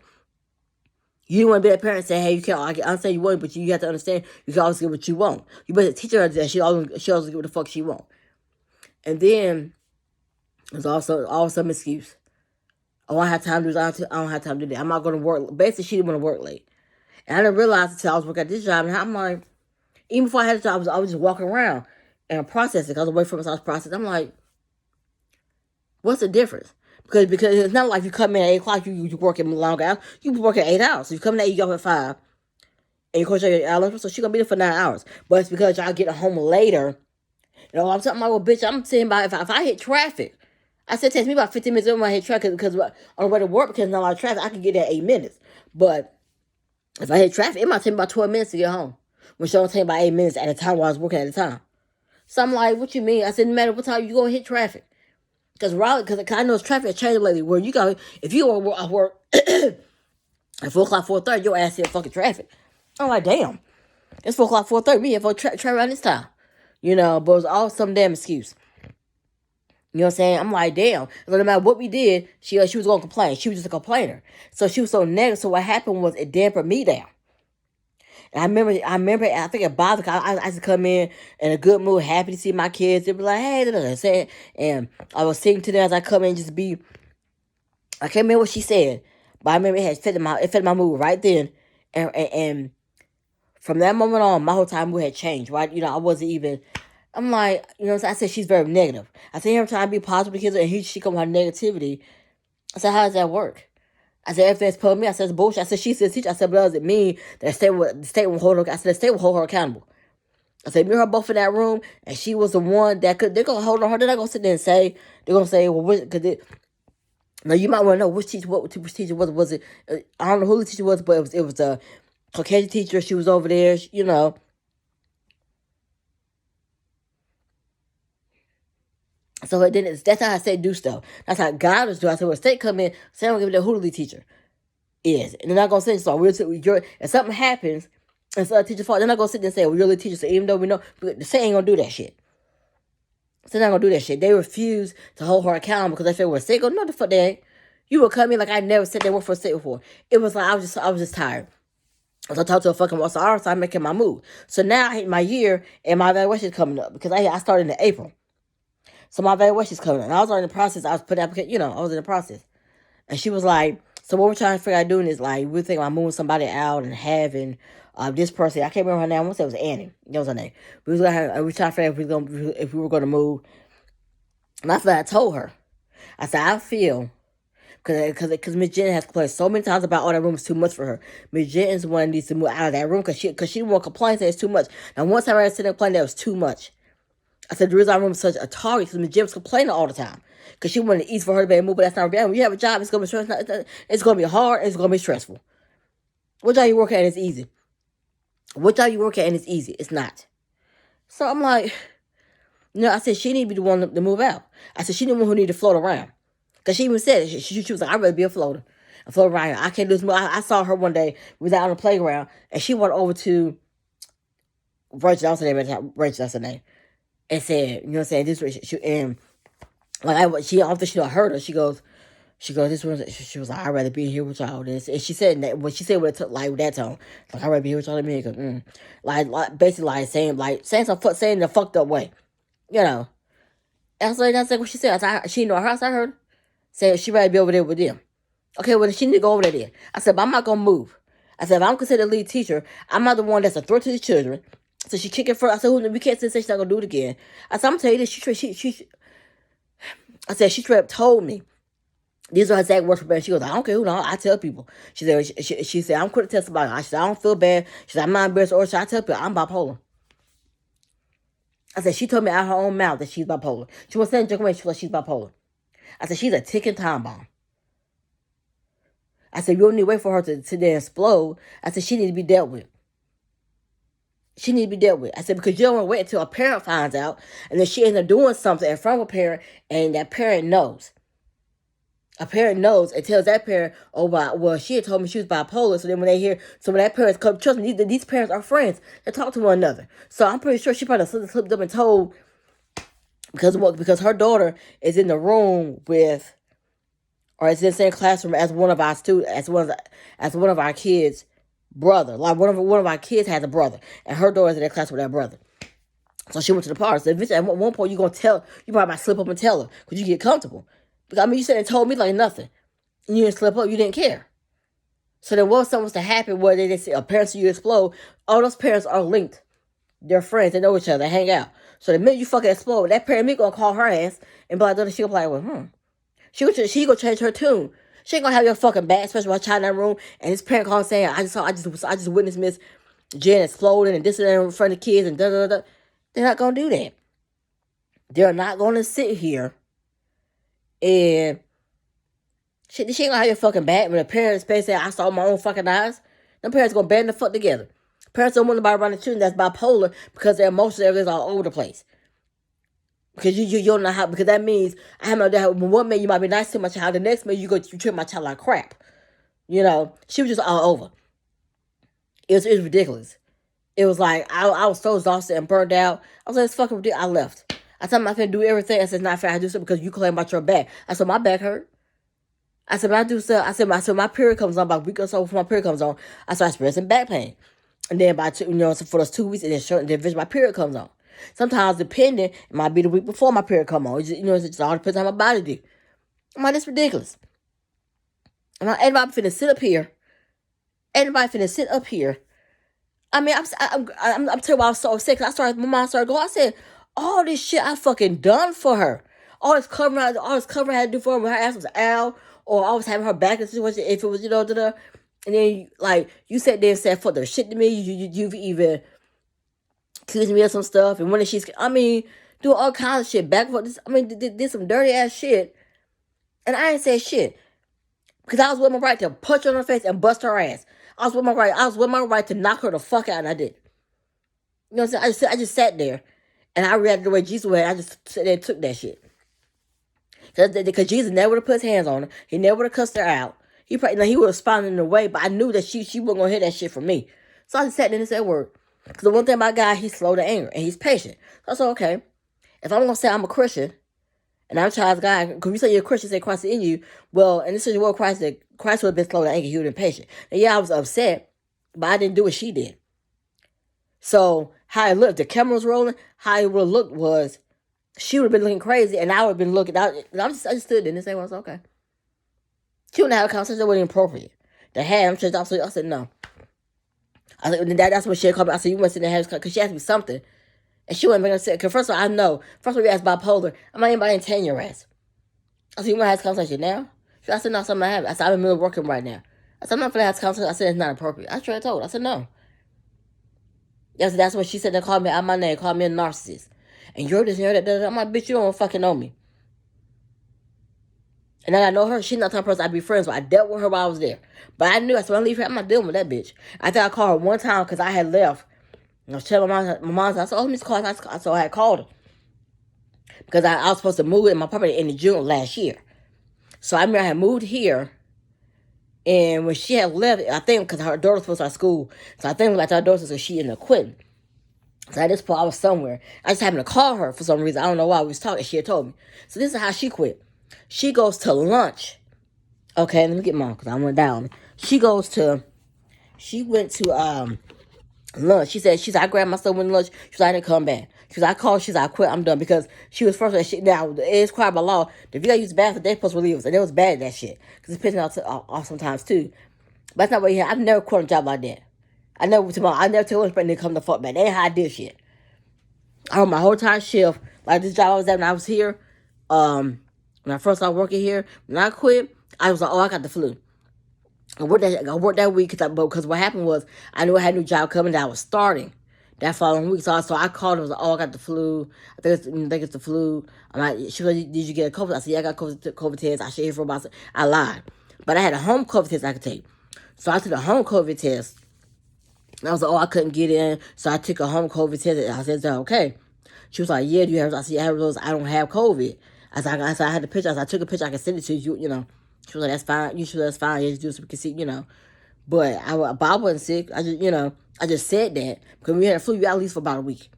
You didn't want to be a parent and say, hey, you can't, I understand you want, but you have to understand you can always get what you want. You better teach her that she always get what the fuck she want. And then, there's also some excuse. Oh, I don't have time to do this. I don't have time to do that. I'm not going to work. Basically, she didn't want to work late. And I didn't realize until I was working at this job. And I'm like, even before I had a job, I was just walking around and processing. Because I was away from us, I was processing. I'm like, what's the difference? Because it's not like you come in at 8 o'clock, you working long hours. You be working 8 hours. So you come in at 8, you go at 5. And you coach your hours. So she's going to be there for 9 hours. But it's because y'all get home later. I'm talking about, well, bitch, I'm saying about if I hit traffic. I said, it takes me about 15 minutes when I hit traffic because on the way to work, because there's not a lot of traffic, I can get there 8 minutes. But if I hit traffic, it might take me about 12 minutes to get home. Which don't take about 8 minutes at a time while I was working at a time. So I'm like, what you mean? I said, no matter what time you go hit traffic. Because Raleigh, because I know traffic has changed lately. Where you go, if you work at 4 o'clock, 4:30, your ass hit fucking traffic. I'm like, damn. It's 4 o'clock, 4:30. We here for traffic around this time. But it was all some damn excuse. You know what I'm saying? I'm like, damn. So no matter what we did, she was going to complain. She was just a complainer. So she was so negative. So what happened was it dampened me down. And I remember, I think it bothered. I used to come in a good mood, happy to see my kids. They'd be like, hey, and I was singing to them as I come in, I can't remember what she said, but I remember it fit my mood right then. And from that moment on, my whole time mood had changed, right? I wasn't even, I'm like, I said, she's very negative. I said, every time I be positive with kids, and she come with her negativity. I said, how does that work? I said, if that's put me, I said, it's bullshit. I said, she's a teacher. I said, but does it mean that the state will hold her? I said, the state will hold her accountable. I said, me and her both in that they're going to hold on her. They're not going to sit there and say, they're going to say, well, now you might want to know which teacher was it? I don't know who the teacher was, but it was a Caucasian teacher. She was over there, So that's how I say do stuff. That's how God is doing. I said, when state come in, say I'm going to give it a hoodly teacher is. And they're not going to say, so if something happens, and it's a teacher's fault, they're not going to sit there and say, well, you're the teacher. So even though we know, the state ain't going to do that shit. So they're not going to do that shit. They refuse to hold her accountable because they feel we're sick. No, the fuck they ain't. You will come in like I never said they worked for a state before. It was like I was just tired. So I talked to a fucking boss. I started making my move. So now I hit my year and my evaluation is coming up because I started in April. So my evaluation is coming up. And I was already in the process. I was putting application, I was in the process. And she was like, so what we're trying to figure out doing is like, we're thinking about moving somebody out and having this person. I can't remember her name. I want to say it was Annie. That was her name. We were trying to figure out if we were going to move. And that's what I told her. I said, I feel, because Miss Jen has complained so many times about, oh, that room is too much for her. Miss Jen's one needs to move out of that room because she didn't want to complain, say it's too much. Now, once I read sitting there complaining, that was too much. I said, the reason I remember such a target because the gym was complaining all the time. Because she wanted to eat for her to be able to move, but that's not reality. When you have a job, it's going to be stressful. It's going to be hard, and it's going to be stressful. What job you work at and it's easy? What job you work at and it's easy? It's not. So I'm like, I said, she need to be the one to move out. I said, she the one who need to float around. Because she even said it. She was like, I'd rather be a floater. A float around here. I can't do this. I saw her one day. We was out on the playground, and she went over to Rachel. That was her name. Rachel, that's her name. And said, you know what I'm saying? This and like she after she heard her, she goes, this one. She was like, I'd rather be here with y'all. This, and she said that when she said with that tone, like I'd rather be here with y'all than me. Cause, like basically saying the fucked up way, you know. And that's like what she said. She know her house. I heard said she rather be over there with them. Okay, well she need to go over there then. I said, but I'm not gonna move. I said, if I'm considered a lead teacher, I'm not the one that's a threat to the children. So she kicked it first. I said, we can't say she's not gonna do it again. I said, I'm gonna tell you this. I said, she straight up told me. These are her exact words for bad. She goes, I don't care who knows. I tell people. She said, I'm quick to tell somebody. I said, I don't feel bad. She said, I'm not embarrassed. Or I tell people, I'm bipolar. I said, she told me out of her own mouth that she's bipolar. She was saying, joke away, she's bipolar. I said, she's a ticking time bomb. I said, you don't need to wait for her to then explode. I said, she needs to be dealt with. She need to be dealt with. I said, because you don't want to wait until a parent finds out, and then she ends up doing something in front of a parent, and that parent knows. A parent knows and tells that parent, oh, well, she had told me she was bipolar. So then when that parent comes, trust me, these parents are friends. They talk to one another. So I'm pretty sure she probably slipped up and told, because her daughter is in the room with, or is in the same classroom as one of our students, as one of our kids' brother. Like one of our kids has a brother, and her daughter's in that class with that brother. So she went to the party. So eventually, at one point, you probably might slip up and tell her because you get comfortable. Because I mean, you said and told me like nothing. And you didn't slip up. You didn't care. So then what something was to happen where they say a parent see you explode, all those parents are linked. They're friends. They know each other. They hang out. So the minute you fucking explode, that parent me gonna call her ass and be like, she'll be like, well, She gonna change her tune. She ain't gonna have your fucking back, especially when I child in that room and his parent calling saying, I just witnessed Miss Jen exploding and this and that in front of the kids and da da da. They're not gonna do that. They're not gonna sit here and she ain't gonna have your fucking back when the parents say, I saw my own fucking eyes. Them parents gonna band the fuck together. Parents don't want nobody around the children that's bipolar because their emotional areas are all over the place. Because you don't know how, because that means, I have no doubt, one minute you might be nice to my child, the next minute you treat my child like crap. You know, she was just all over. It was ridiculous. It was like, I was so exhausted and burned out. I was like, it's fucking ridiculous. I left. I told him I couldn't do everything. I said, it's not fair. I do something because you claim about your back. I said, my back hurt. I said, when I do stuff, I said, my period comes on, about a week or so before my period comes on, I start experiencing back pain. And then for those 2 weeks, and then eventually my period comes on. Sometimes, depending, it might be the week before my period come on. It just all depends on how my body do. I'm like, that's ridiculous. I'm like, anybody finna sit up here. I mean, I'm telling you, I was so upset. My mom started going. I said, all this shit I fucking done for her. All this covering I had to do for her when her ass was out, or I was having her back in the situation. If it was, and then like you sat there and said fuck the shit to me. You've even accused me of some stuff, and when she's, do all kinds of shit back for this. Did some dirty ass shit, and I ain't say shit because I was with my right to punch her in her face and bust her ass. I was with my right to knock her the fuck out, and I did. You know what I'm saying? I just sat there, and I reacted the way Jesus would. I just sat there and took that shit. Because Jesus never would have put his hands on her. He never would have cussed her out. He would have responded in a way, but I knew that she wasn't going to hear that shit from me. So I just sat there and said word. Because the one thing about God, he's slow to anger, and he's patient. So I said, okay, if I'm going to say I'm a Christian, and I'm a child of God, because you say you're a Christian, say Christ is in you, well, and this is what Christ did. Christ would have been slow to anger. He would have been patient. And yeah, I was upset, but I didn't do what she did. So how it looked, the camera was rolling, how it would have looked was, she would have been looking crazy, and I would have been looking out. I just stood there and said, well, okay. She wouldn't have a conversation that wasn't appropriate. The ham, I said, no. I said, that's what she called me. I said, you want to sit in the house because she asked me something. And she wasn't making sense. Because first of all, I know. First of all, you asked bipolar. I'm not anybody in 10 your ass. I said, you want to have this conversation now? I said, no, something I have. I said, I'm in the middle of working right now. I said, I'm not going to have this conversation. I said, it's not appropriate. I tried to told her. I said, no. That's what she said. They called me out my name. Called me a narcissist. and you're this and you're that. I'm like, bitch, you don't fucking know me. And then I know her. She's not the type of person I'd be friends with. I dealt with her while I was there. But I knew, I said, when I leave here, I'm not dealing with that bitch. I think I called her one time because I had left. I was telling my mom, I said, oh, Miss Call. So I had called her. Because I was supposed to move in my property in June last year. So I remember I had moved here. And when she had left, I think because her daughter was supposed to start school. So I think like her daughter, so she ended up quitting. So at this point, I was somewhere. I just happened to call her for some reason. I don't know why we was talking. She had told me. So this is how she quit. She goes to lunch. Okay, let me get mom because I went down. She went to lunch. She said, I grabbed my stuff, went to lunch. She said, I didn't come back. She said, I called. She said, I quit. I'm done. Because she was first. Now, it's required by law. If you got to use the bathroom, they're supposed to relieve us. And it was bad, that shit. Because it's pissing off sometimes, too. But that's not what you hear. I've never quit a job like that. I never tell one to come the fuck back. That ain't how I did shit. I worked my whole time shift. Like this job I was at when I was here. When I first started working here. When I quit, I was like, oh, I got the flu. I worked that week because what happened was I knew I had a new job coming that I was starting that following week. So I called and was like, oh, I got the flu. I think it's the flu. I'm like, she was like, did you get a COVID? I said, yeah, I got COVID test. I should hear for about. I lied. But I had a home COVID test I could take. So I took a home COVID test. And I was like, oh, I couldn't get in. So I took a home COVID test. And I said, okay. She was like, yeah, do you have? I said, yeah, I don't have COVID. I said, I had the picture. I said, I took a picture. I can send it to you, you know. She was like, that's fine. You sure that's fine? Yeah, just do it so we can see, you know. But I wasn't sick. I just said that. Because we had a flu, you out at least for about a week.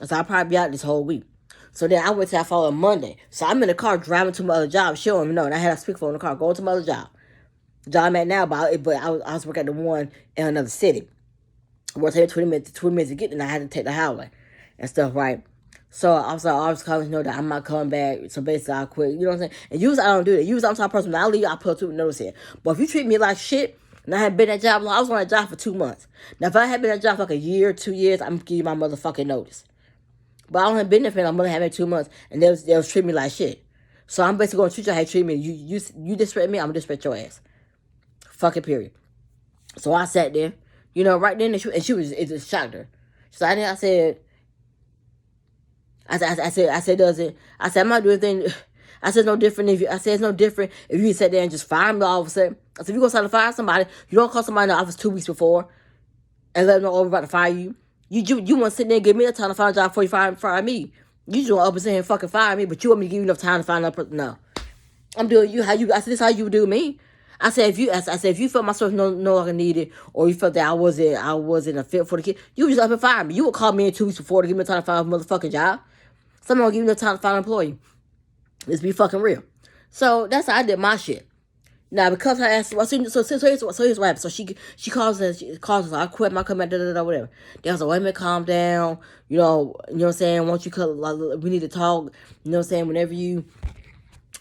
So I'll probably be out this whole week. So then I went to that following Monday. So I'm in the car driving to my other job. She don't even know. And I had a speakerphone in the car going to my other job. The job I'm at now, but I was working at the one in another city. It was taking 20 minutes to get there, and I had to take the highway and stuff, right? So I was like, I was calling to know that I'm not coming back. So basically, I quit. You know what I'm saying? And usually, I don't do that. Usually, I'm the type of person, when I leave, I put a notice in. But if you treat me like shit, and I had been at that job long, I was on that job for 2 months. Now, if I had been at that job for like a year, 2 years, I'm going to give you my motherfucking notice. But I only been there for I'm only having 2 months, and they was treating me like shit. So I'm basically going to treat you how you treat me. You disrespect me, I'm going to disrespect your ass. Fucking period. So I sat there, you know, right then, and it just shocked her. So I said, does it? I said, I'm not doing anything. I said, it's no different it's no different if you sat there and just fire me all of a sudden. I said, if you go try to fire somebody, you don't call somebody in the office 2 weeks before and let them know, oh, we're about to fire you. You want to sit there and give me a time to find a job before you fire me. You just want to up and sit here and fucking fire me, but you want me to give you enough time to find another person. No. I'm doing you I said, this is how you do me. I said, if you felt myself no longer needed, or you felt that I wasn't a fit for the kid, you would just up and fire me. You would call me in 2 weeks before to give me time to find a motherfucking job. Someone will give you no time to find an employee. Let's be fucking real. So that's how I did my shit. Now because I asked, so here's what happened. So she calls us, I quit, my coming, whatever. They was like, wait a minute, calm down. You know what I'm saying? Once you cut, like, we need to talk. You know what I'm saying? Whenever you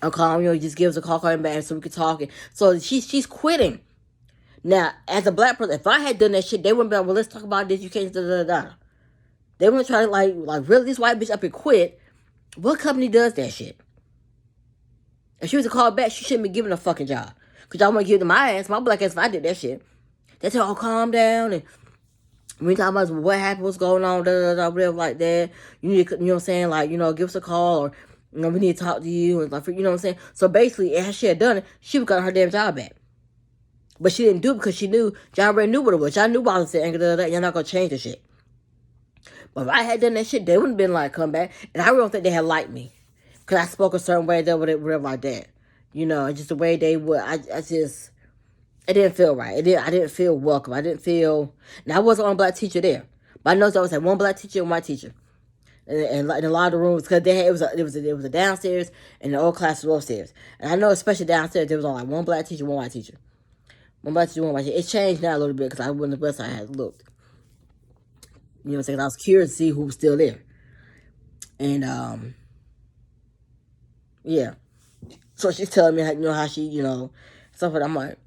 are calm, you know, just give us a call back so we can talk. And so she's quitting. Now, as a black person, if I had done that shit, they wouldn't be like, well, let's talk about this. You can't They want to try to like really this white bitch up and quit. What company does that shit? If she was to call back, she shouldn't be giving a fucking job. Because y'all want to give them my ass, my black ass, if I did that shit. They tell, oh, calm down. And we talk about what happened, what's going on, whatever like that. You need to, you know what I'm saying, like, you know, give us a call, or, you know, we need to talk to you, and like, you know what I'm saying. So basically, as she had done it, she would got her damn job back. But she didn't do it because she knew, y'all already knew what it was. Y'all knew what I was saying, you're not going to change the shit. But if I had done that shit, they wouldn't have been like, come back. And I really don't think they had liked me. Because I spoke a certain way, whatever like that. You know, just the way they would. It didn't feel right. I didn't feel welcome. I didn't feel. Now, I wasn't on black teacher there. But I noticed I always had one black teacher and white teacher. And in a lot of the rooms, because it was a downstairs and the old class was upstairs. And I know, especially downstairs, there was only like one black teacher, one white teacher. One black teacher, one white teacher. It changed now a little bit because I wasn't the best I had looked. You know what I'm saying? I was curious to see who was still there. And, yeah. So she's telling me, you know, how she, you know, stuff like that. I'm like,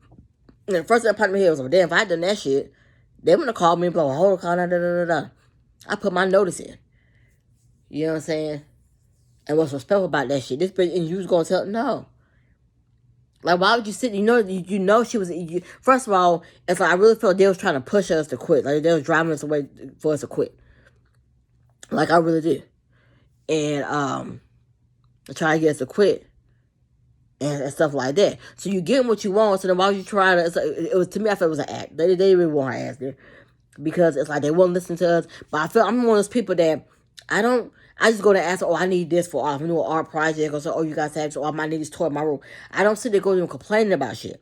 and the first thing that popped in my head was, well, damn, if I had done that shit, they would have called me and blow a whole call, I put my notice in. You know what I'm saying? And what's respectful about that shit? This bitch, and you was going to tell, no. Like, why would you sit, you know she was, first of all, it's like, I really felt they was trying to push us to quit. Like, they was driving us away for us to quit. Like, I really did. and try to get us to quit and stuff like that. So you get what you want. So then why would you try to? It was, to me, I felt it was an act. They really want to ask it because it's like they won't listen to us. But I feel I'm one of those people that I just go to ask, oh, I need this for art, art project, or so, oh, you guys have, so I might need this toy in my room. I don't sit there going and complaining about shit.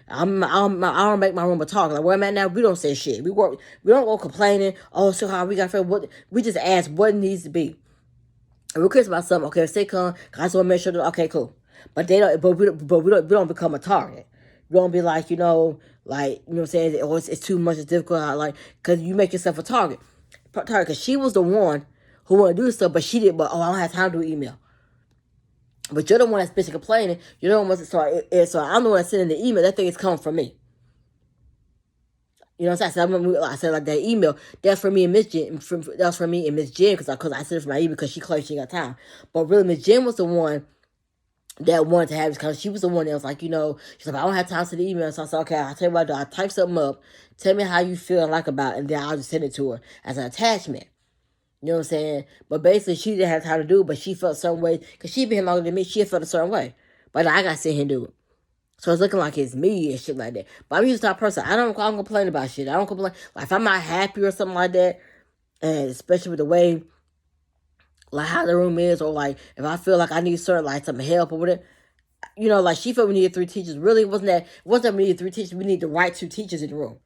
I don't make my room a talk. Like where I'm at now, we don't say shit. We don't go complaining. Oh, so how we got to what? We just ask what needs to be. And we're curious about something. Okay, if they come, I just want to make sure that okay, cool. But they don't. But we don't become a target. We don't be like like what I'm saying. Oh, it's too much. It's difficult. Like because you make yourself a target. Because she was the one who wanted to do stuff, but she did. But oh, I don't have time to do email. But you're the one that's bitching complaining. You're the one that's so I'm the one that's sending the email. That thing is coming from me. You know what I'm saying? I said like that email. That's for me and Miss Jen. That's for me and Miss Jen because I sent it from my email because she claimed she got time. But really, Miss Jen was the one that wanted to have this because she was the one that was like, she's like, I don't have time to the email. So I said, okay, I'll tell you what I do. I'll type something up. Tell me how you feel and like about it, and then I'll just send it to her as an attachment. You know what I'm saying? But basically, she didn't have time to do it, but she felt some way. Because she been here longer than me, she felt a certain way. But I got to sit here and do it. So it's looking like it's me and shit like that. But I'm usually the type of person, I don't complain about shit. I don't complain. Like, if I'm not happy or something like that, and especially with the way, like, how the room is, or, like, if I feel like I need certain, like, some help or whatever, like, she felt we needed 3 teachers. Really, it wasn't that we needed 3 teachers. We need the right 2 teachers in the room.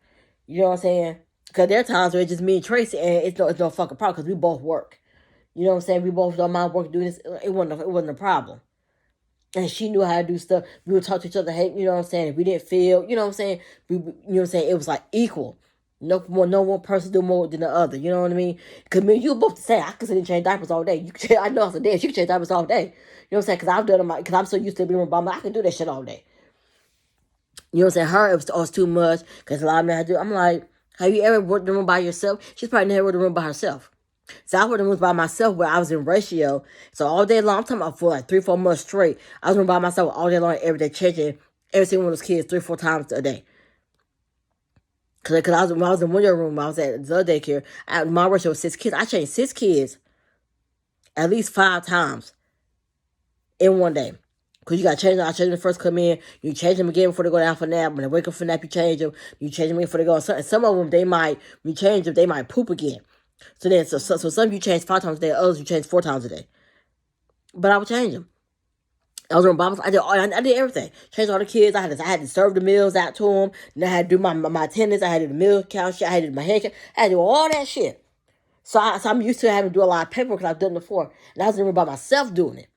You know what I'm saying? Because there are times where it's just me and Tracy, and it's no fucking problem because we both work. You know what I'm saying? We both don't mind working doing this. It wasn't a problem. And she knew how to do stuff. We would talk to each other. Hey, you know what I'm saying? If we didn't feel, you know what I'm saying? You know what I'm saying? It was like equal. No one person do more than the other. You know what I mean? Because me and you both the same. I could sit and change diapers all day. I know it's a day. You can change diapers all day. You know what I'm saying? Because I've done it. Because I'm so used to being by myself. I can do that shit all day. You know what I'm saying? Her, it was too much. Because a lot of men I do. I'm like, have you ever worked in the room by yourself? She's probably never worked in the room by herself. So I worked in the room by myself where I was in ratio. So all day long, I'm talking about for like 3-4 months straight, I was in the room by myself all day long, every day, changing every single one of those kids 3-4 times a day. Because when I was in one year room, I was at the other daycare, my ratio was 6 kids. I changed 6 kids at least 5 times in one day. Because you got to change them. I change them first come in. You change them again before they go down for nap. When they wake up for nap, you change them. You change them again before they go. Some of them, when you change them, they might poop again. So some of you change 5 times a day. Others you change 4 times a day. But I would change them. I was on Bible. I did everything. Changed all the kids. I had to serve the meals out to them. Then I had to do my attendance. I had to do the meal count shit. I had to do my head count. I had to do all that shit. So I'm used to having to do a lot of paperwork because I've done it before. And I was in the room by myself doing it.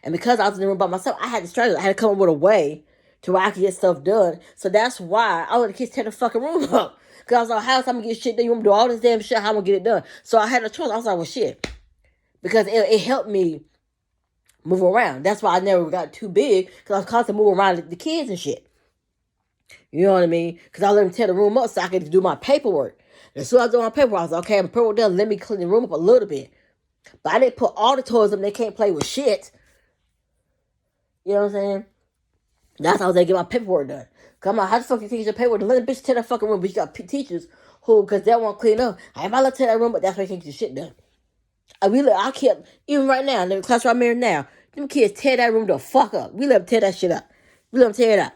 And because I was in the room by myself, I had to struggle. I had to come up with a way to where I could get stuff done. So that's why I let the kids tear the fucking room up. Because I was like, how's I'm going to get shit done? You want me to do all this damn shit? How I'm going to get it done? So I had a choice. I was like, well, shit. Because it helped me move around. That's why I never got too big. Because I was constantly moving around the kids and shit. You know what I mean? Because I let them tear the room up so I could do my paperwork. And as soon as I was doing my paperwork, I was like, okay, I'm paperwork done. Let me clean the room up a little bit. But I didn't put all the toys up. They can't play with shit. You know what I'm saying? That's how they get my paperwork done. Come on, how the fuck you teach your paperwork? Let the bitch tear that fucking room. But you got teachers who, because they won't clean up. I might let tear that room, but that's why you can't get your shit done. I kept, even right now, in the class where I'm in now, them kids tear that room the fuck up. We let them tear that shit up. We let them tear it up.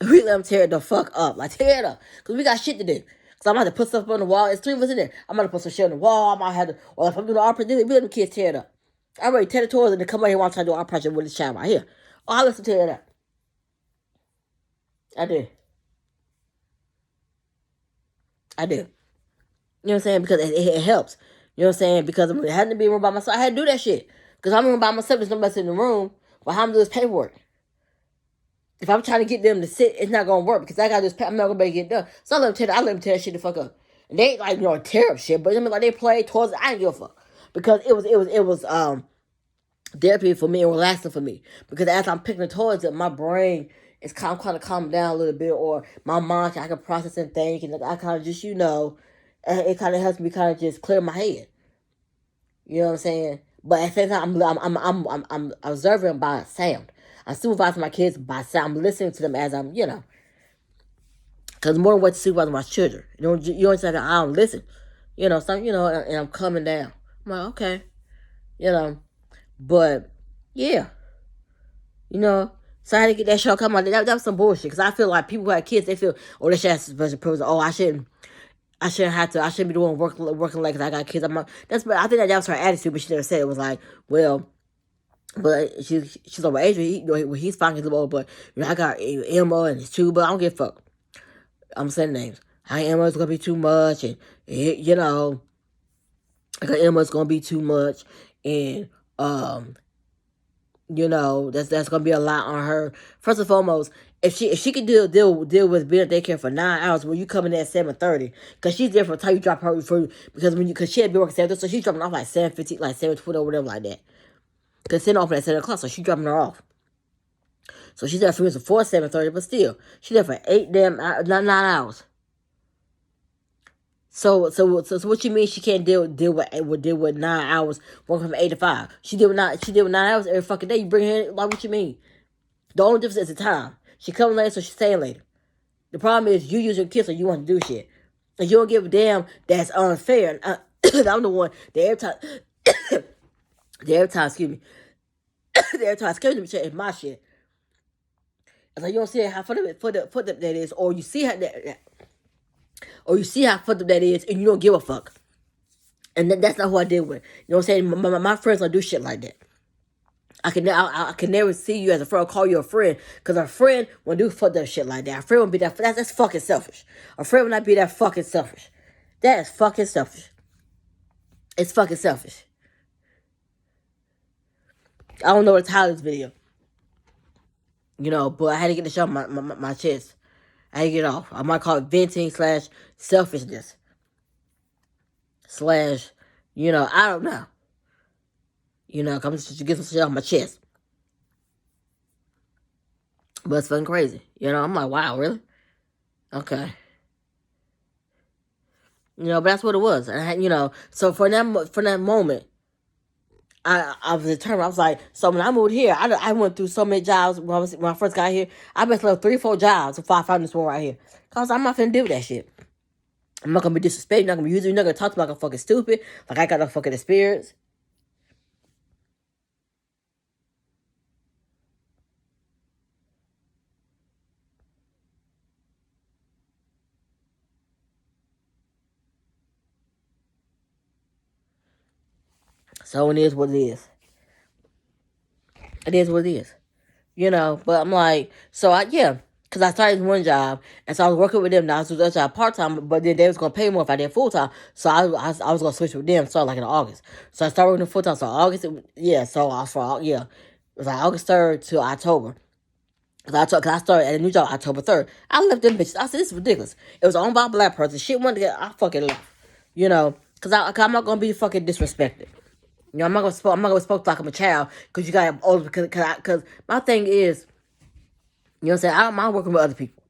We let them tear it the fuck up. Like, tear it up. Because we got shit to do. Because I'm going to have to put stuff up on the wall. It's 3 of us in there. I'm going to put some shit on the wall. I might have to, or if I'm doing the art project, we let them kids tear it up. I already tear the toys and then come out here while I'm trying to do our project with this child right here. Oh, I let them tear it up. I do. You know what I'm saying? Because it helps. You know what I'm saying? Because I had to be in the room by myself. I had to do that shit. Because I'm in the room by myself. There's nobody in the room. Well, how I'm doing this paperwork? If I'm trying to get them to sit, it's not going to work. Because I got this, I'm not going to be able to get it done. So I let them tear that shit the fuck up. And they ain't like, tear up shit. But I mean, like, they play towards it. I didn't give a fuck. Because it was therapy for me and relaxing for me. Because as I'm picking the toys up, my brain is kind of calming down a little bit, or my mind, I can process and think, and I kind of just, it kind of helps me kind of just clear my head. You know what I'm saying? But at the same time, I'm observing by sound. I'm supervising my kids by sound. I'm listening to them as I'm, because more than what to supervise my children. You don't say that I don't listen. And I'm coming down. I'm like, okay. you know. But yeah, you know. So I had to get that show come on. That was some bullshit. Because I feel like people who have kids, they feel, oh, they should have special privilege. Oh, I shouldn't have to. I shouldn't be doing working like 'cause I got kids. That's. But I think that was her attitude. But she never said it was like, well, but she's over Adrian. He's fine. He's old, but I got Emma and it's two. But I don't give a fuck. I'm saying names. Hi, Emma's gonna be too much, and Emma's gonna be too much, and that's gonna be a lot on her. First and foremost, if she could deal with being at daycare for 9 hours, when you coming in at 7:30, because she's there for the time you drop her because she had been working 7:30, so she's dropping off like 7:50, like 7:20 or whatever like that. Because it's open at 7 o'clock, so she's dropping her off. So she's there for me before 7:30, but still, she's there for 9 hours. So what you mean she can't deal with 9 hours working from 8 to 5? She deal with 9 hours every fucking day. You bring her in, like, what you mean? The only difference is the time. She coming later, so she's staying later. The problem is you use your kids so you want to do shit, and you don't give a damn. That's unfair. I'm the one that every time, excuse me, every time excuse me, it's my shit. It's like you don't see how fucked up that is, or you see how fucked up that is, and you don't give a fuck. And that's not who I deal with. You know what I'm saying? My friends don't do shit like that. I can never see you as a friend or call you a friend, because a friend won't do fucked up shit like that. A friend won't be that. That's fucking selfish. A friend will not be that fucking selfish. That is fucking selfish. It's fucking selfish. I don't know what to title this video. But I had to get the shit off my chest. I had to get it off. I might call it venting / selfishness / I don't know. I'm just get some shit off my chest. But it's fucking crazy. I'm like, wow, really? Okay. But that's what it was. And so for that moment, I was determined. I was like, so when I moved here, I went through so many jobs when I first got here. I been through 3-4 jobs before I found this one right here. Cause I'm not finna do that shit. I'm not gonna be disrespected. You're not gonna be using. You're not gonna talk to me like I'm fucking stupid. Like I got no fucking experience. So it is what it is. It is what it is. But I'm like, because I started one job, and so I was working with them. Now I was doing that job part time, but then they was gonna pay more if I did full time. So I was gonna switch with them. So like in August. So I started working full time. So August, So it was like August 3rd to October. Cause I started at a new job October 3rd. I left them bitches. I said, this is ridiculous. It was owned by a black person. Shit wanted to get. I fucking left. Cause I'm not gonna be fucking disrespected. I'm not gonna speak like I'm a child, because you got older. Because my thing is, what I'm saying, I don't mind working with other people.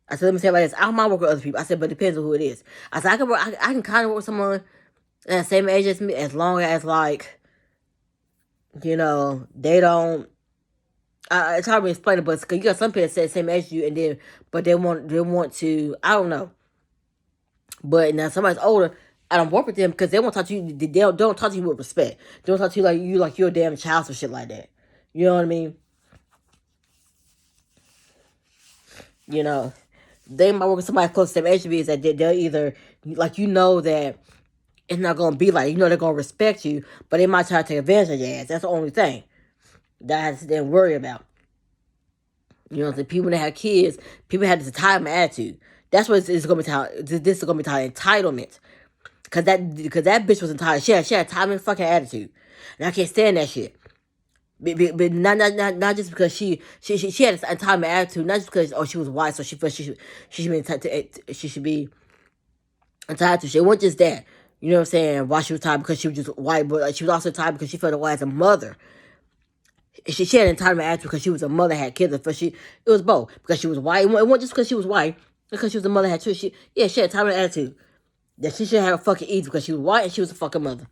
I said, let me say about this. I don't mind working with other people. I said, but it depends on who it is. I said, I can kind of work with someone at the same age as me, as long as like, they don't. It's hard to explain it, but because you got some people that say the same age as you, but they want to. I don't know. But now somebody's older, I don't work with them because they won't talk to you. They don't talk to you with respect. They don't talk to you like you're a damn child or shit like that. You know what I mean? They might work with somebody close to the same age to me, is that they'll either that it's not gonna be like, they're gonna respect you, but they might try to take advantage of your ass. That's the only thing that they worry about. The people that have kids, people have this entitlement attitude. That's what it's gonna be titled. This is gonna be titled entitlement. Cause that bitch was entitled. She had entitlement fucking attitude, and I can't stand that shit. But not just because she had this entitlement attitude. Not just because she was white, so she felt she should be entitled. She should be entitled to shit. It wasn't just that. You know what I'm saying? Why she was tired because she was just white, but she was also tired because she felt white as a mother. She had an entitlement attitude because she was a mother, had kids. It was both, because she was white. It wasn't just because she was white, because she was a mother, had children. She had an entitlement attitude that she should have a fucking ease because she was white and she was a fucking mother.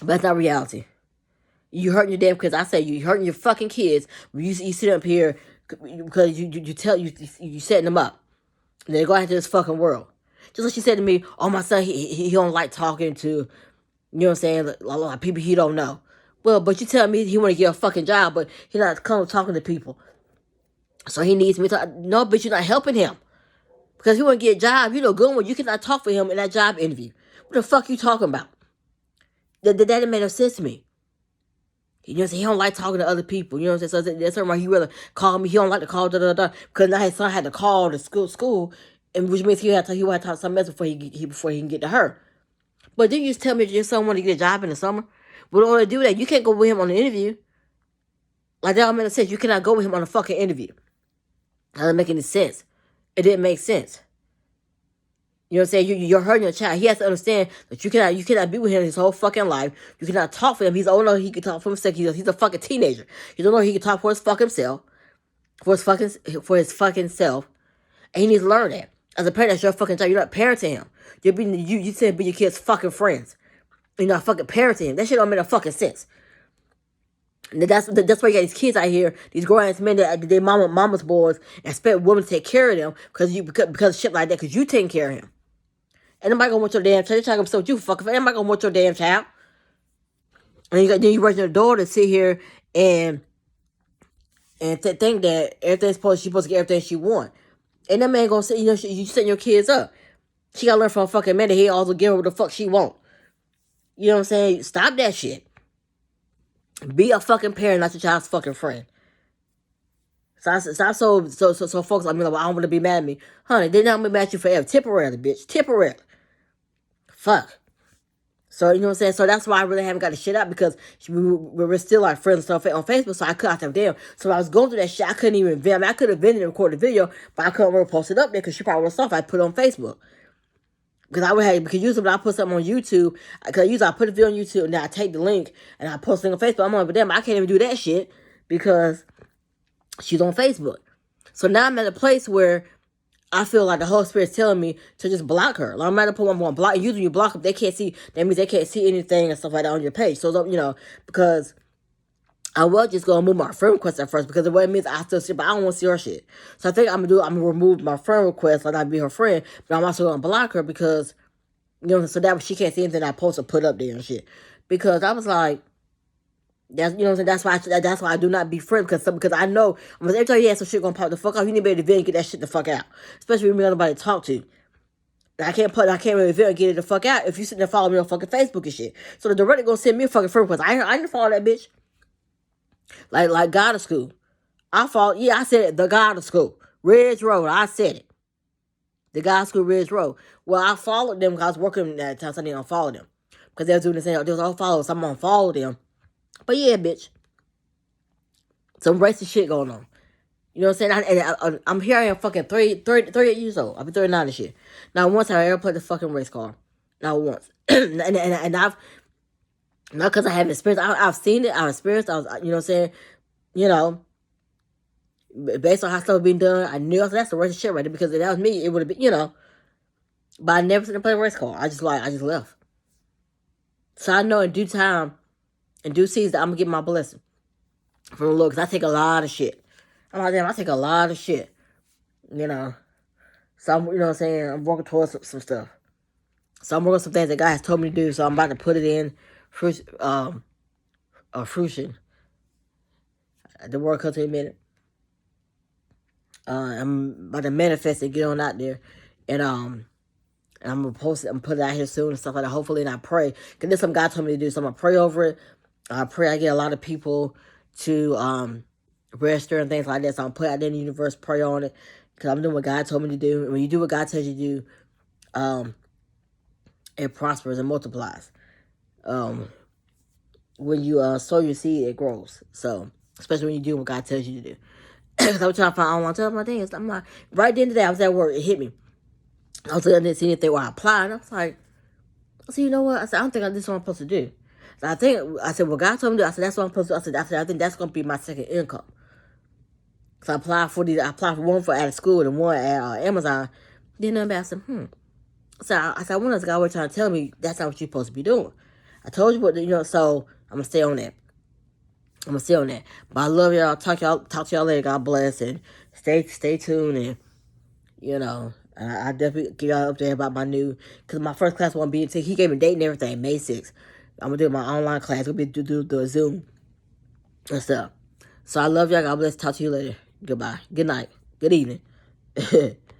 But that's not reality. You hurting your damn kids. I say you hurting your fucking kids when you sit up here because you setting them up. They're going into this fucking world. Just like she said to me, oh, my son, he don't like talking to You know what I'm saying? Like, a lot of people he don't know. Well, but you tell me he want to get a fucking job, but he not come talking to people. So he needs me to, no, bitch, you're not helping him. Because he want to get a job, you know, good one, you cannot talk for him in that job interview. What the fuck you talking about? That didn't make no sense to me. You know what I'm saying? He don't like talking to other people. You know what I'm saying? So that's why he rather call me. He don't like to call because now his son had to call the school, and which means he had to talk something else before he can get to her. But then you just tell me that your son want to get a job in the summer. But in order to do that, you can't go with him on the interview. Like that don't make sense. You cannot go with him on a fucking interview. That doesn't make any sense. It didn't make sense. You know what I'm saying? You're hurting your child. He has to understand that you cannot be with him his whole fucking life. You cannot talk for him. He's old enough he can talk for himself. He's a fucking teenager. You don't know he can talk for his fucking self, for his fucking self, and he needs to learn that. As a parent, that's your fucking child. You're not parenting him. You said be your kid's fucking friends. You're not fucking parenting him. That shit don't make no fucking sense. And that's why you got these kids out here, these grown ass men that they mama's boys, and expect women to take care of them because of shit like that because you taking care of him. Ain't nobody gonna want your damn child. You're talking about you fucking. Ain't nobody gonna want your damn child. And then you raising your daughter to sit here and think that she's supposed to get everything she want. And that man gonna say, you know, you setting your kids up. She gotta learn from a fucking man that he also give her what the fuck she want. You know what I'm saying? Stop that shit. Be a fucking parent, not your child's fucking friend. Stop so folks like me like, well, I don't want to be mad at me. Honey, they're not gonna be mad at you forever. Temporarily, bitch. Temporarily. Fuck. So, you know what I'm saying? So that's why I really haven't got the shit out because we're still like friends and stuff on Facebook. So I couldn't have damn. So when I was going through that shit, I couldn't even, I mean, I could have been and recorded the video, but I couldn't really post it up there because she probably would have stuff I put on Facebook. Because usually when I put something on YouTube, usually I put a video on YouTube and then I take the link and I post it on Facebook. I'm on, but damn, I can't even do that shit because she's on Facebook. So now I'm at a place where I feel like the Holy Spirit's telling me to just block her. Like I'm at a point where I'm going to block. Usually you block them, they can't see. That means they can't see anything and stuff like that on your page. So, you know, because I was just going to move my friend request at first because the way it means I still see, but I don't want to see her shit. So I think I'm going to remove my friend request, like not be her friend, but I'm also going to block her because, you know, so that she can't see anything I post or put up there and shit. Because I was like, that's, you know what I'm saying? That's why I do not be friends because I know every time you have some shit gonna pop the fuck off, you need to be able to vent and get that shit the fuck out. Especially when you got nobody to talk to. I can't really vent and get it the fuck out if you sitting there following me on fucking Facebook and shit. So the director gonna send me a fucking friend request. I didn't follow that bitch. Like God of School. I said it, the God of School. Ridge Road, I said it. The God of School, Ridge Road. Well, I followed them because I was working at the time, so I didn't unfollow them. Because they was doing the same, they was all followers, so I'm gonna follow them. But yeah, bitch. Some racist shit going on. You know what I'm saying? I'm here, I am fucking 38 years old. I'll be 39 this year. Not once have I ever played the fucking race car. Not once. and I've, not because I haven't experienced, I've seen it, I've experienced, you know what I'm saying? You know, based on how stuff was being done, I knew that's the racist shit right there because if that was me, it would have been, you know. But I never seen them play a race car. I just left. So I know in due time, in due season, I'm going to get my blessing from the Lord. Because I take a lot of shit. I'm like, damn, I take a lot of shit. You know. So, you know what I'm saying? I'm working towards some stuff. So I'm working on some things that God has told me to do. So I'm about to put it in fruition. The word comes to a minute. I'm about to manifest it, get on out there. And I'm going to post it. I'm going to put it out here soon and stuff like that. Hopefully, and I pray. Because this is something God told me to do. So I'm going to pray over it. I pray I get a lot of people to register and things like that. So I'm put out there in the universe, pray on it. Because I'm doing what God told me to do. And when you do what God tells you to do, it prospers and multiplies. When you sow your seed, it grows. So, especially when you do what God tells you to do. Because I was trying to find, I don't want to tell my things. I'm like, right then today, I was at work, it hit me. I was looking at see anything where I applied. And I was like, so you know what? I said, I don't think this is what I'm supposed to do. So I said, well, God told me to do. I said, that's what I'm supposed to do. I said, I think that's going to be my second income. So I applied for one for out of school and one at Amazon. Then I said, So I said, one of those guys were trying to tell me that's not what you're supposed to be doing. I told you what, you know, so I'm going to stay on that. But I love y'all. Talk to y'all later. God bless. And stay tuned. And, you know, I definitely get y'all up there about my new, because my first class won't be until he gave me a date and everything, May 6th. I'm gonna do my online class. We'll be do the Zoom and stuff. So I love y'all. God bless. Talk to you later. Goodbye. Good night. Good evening.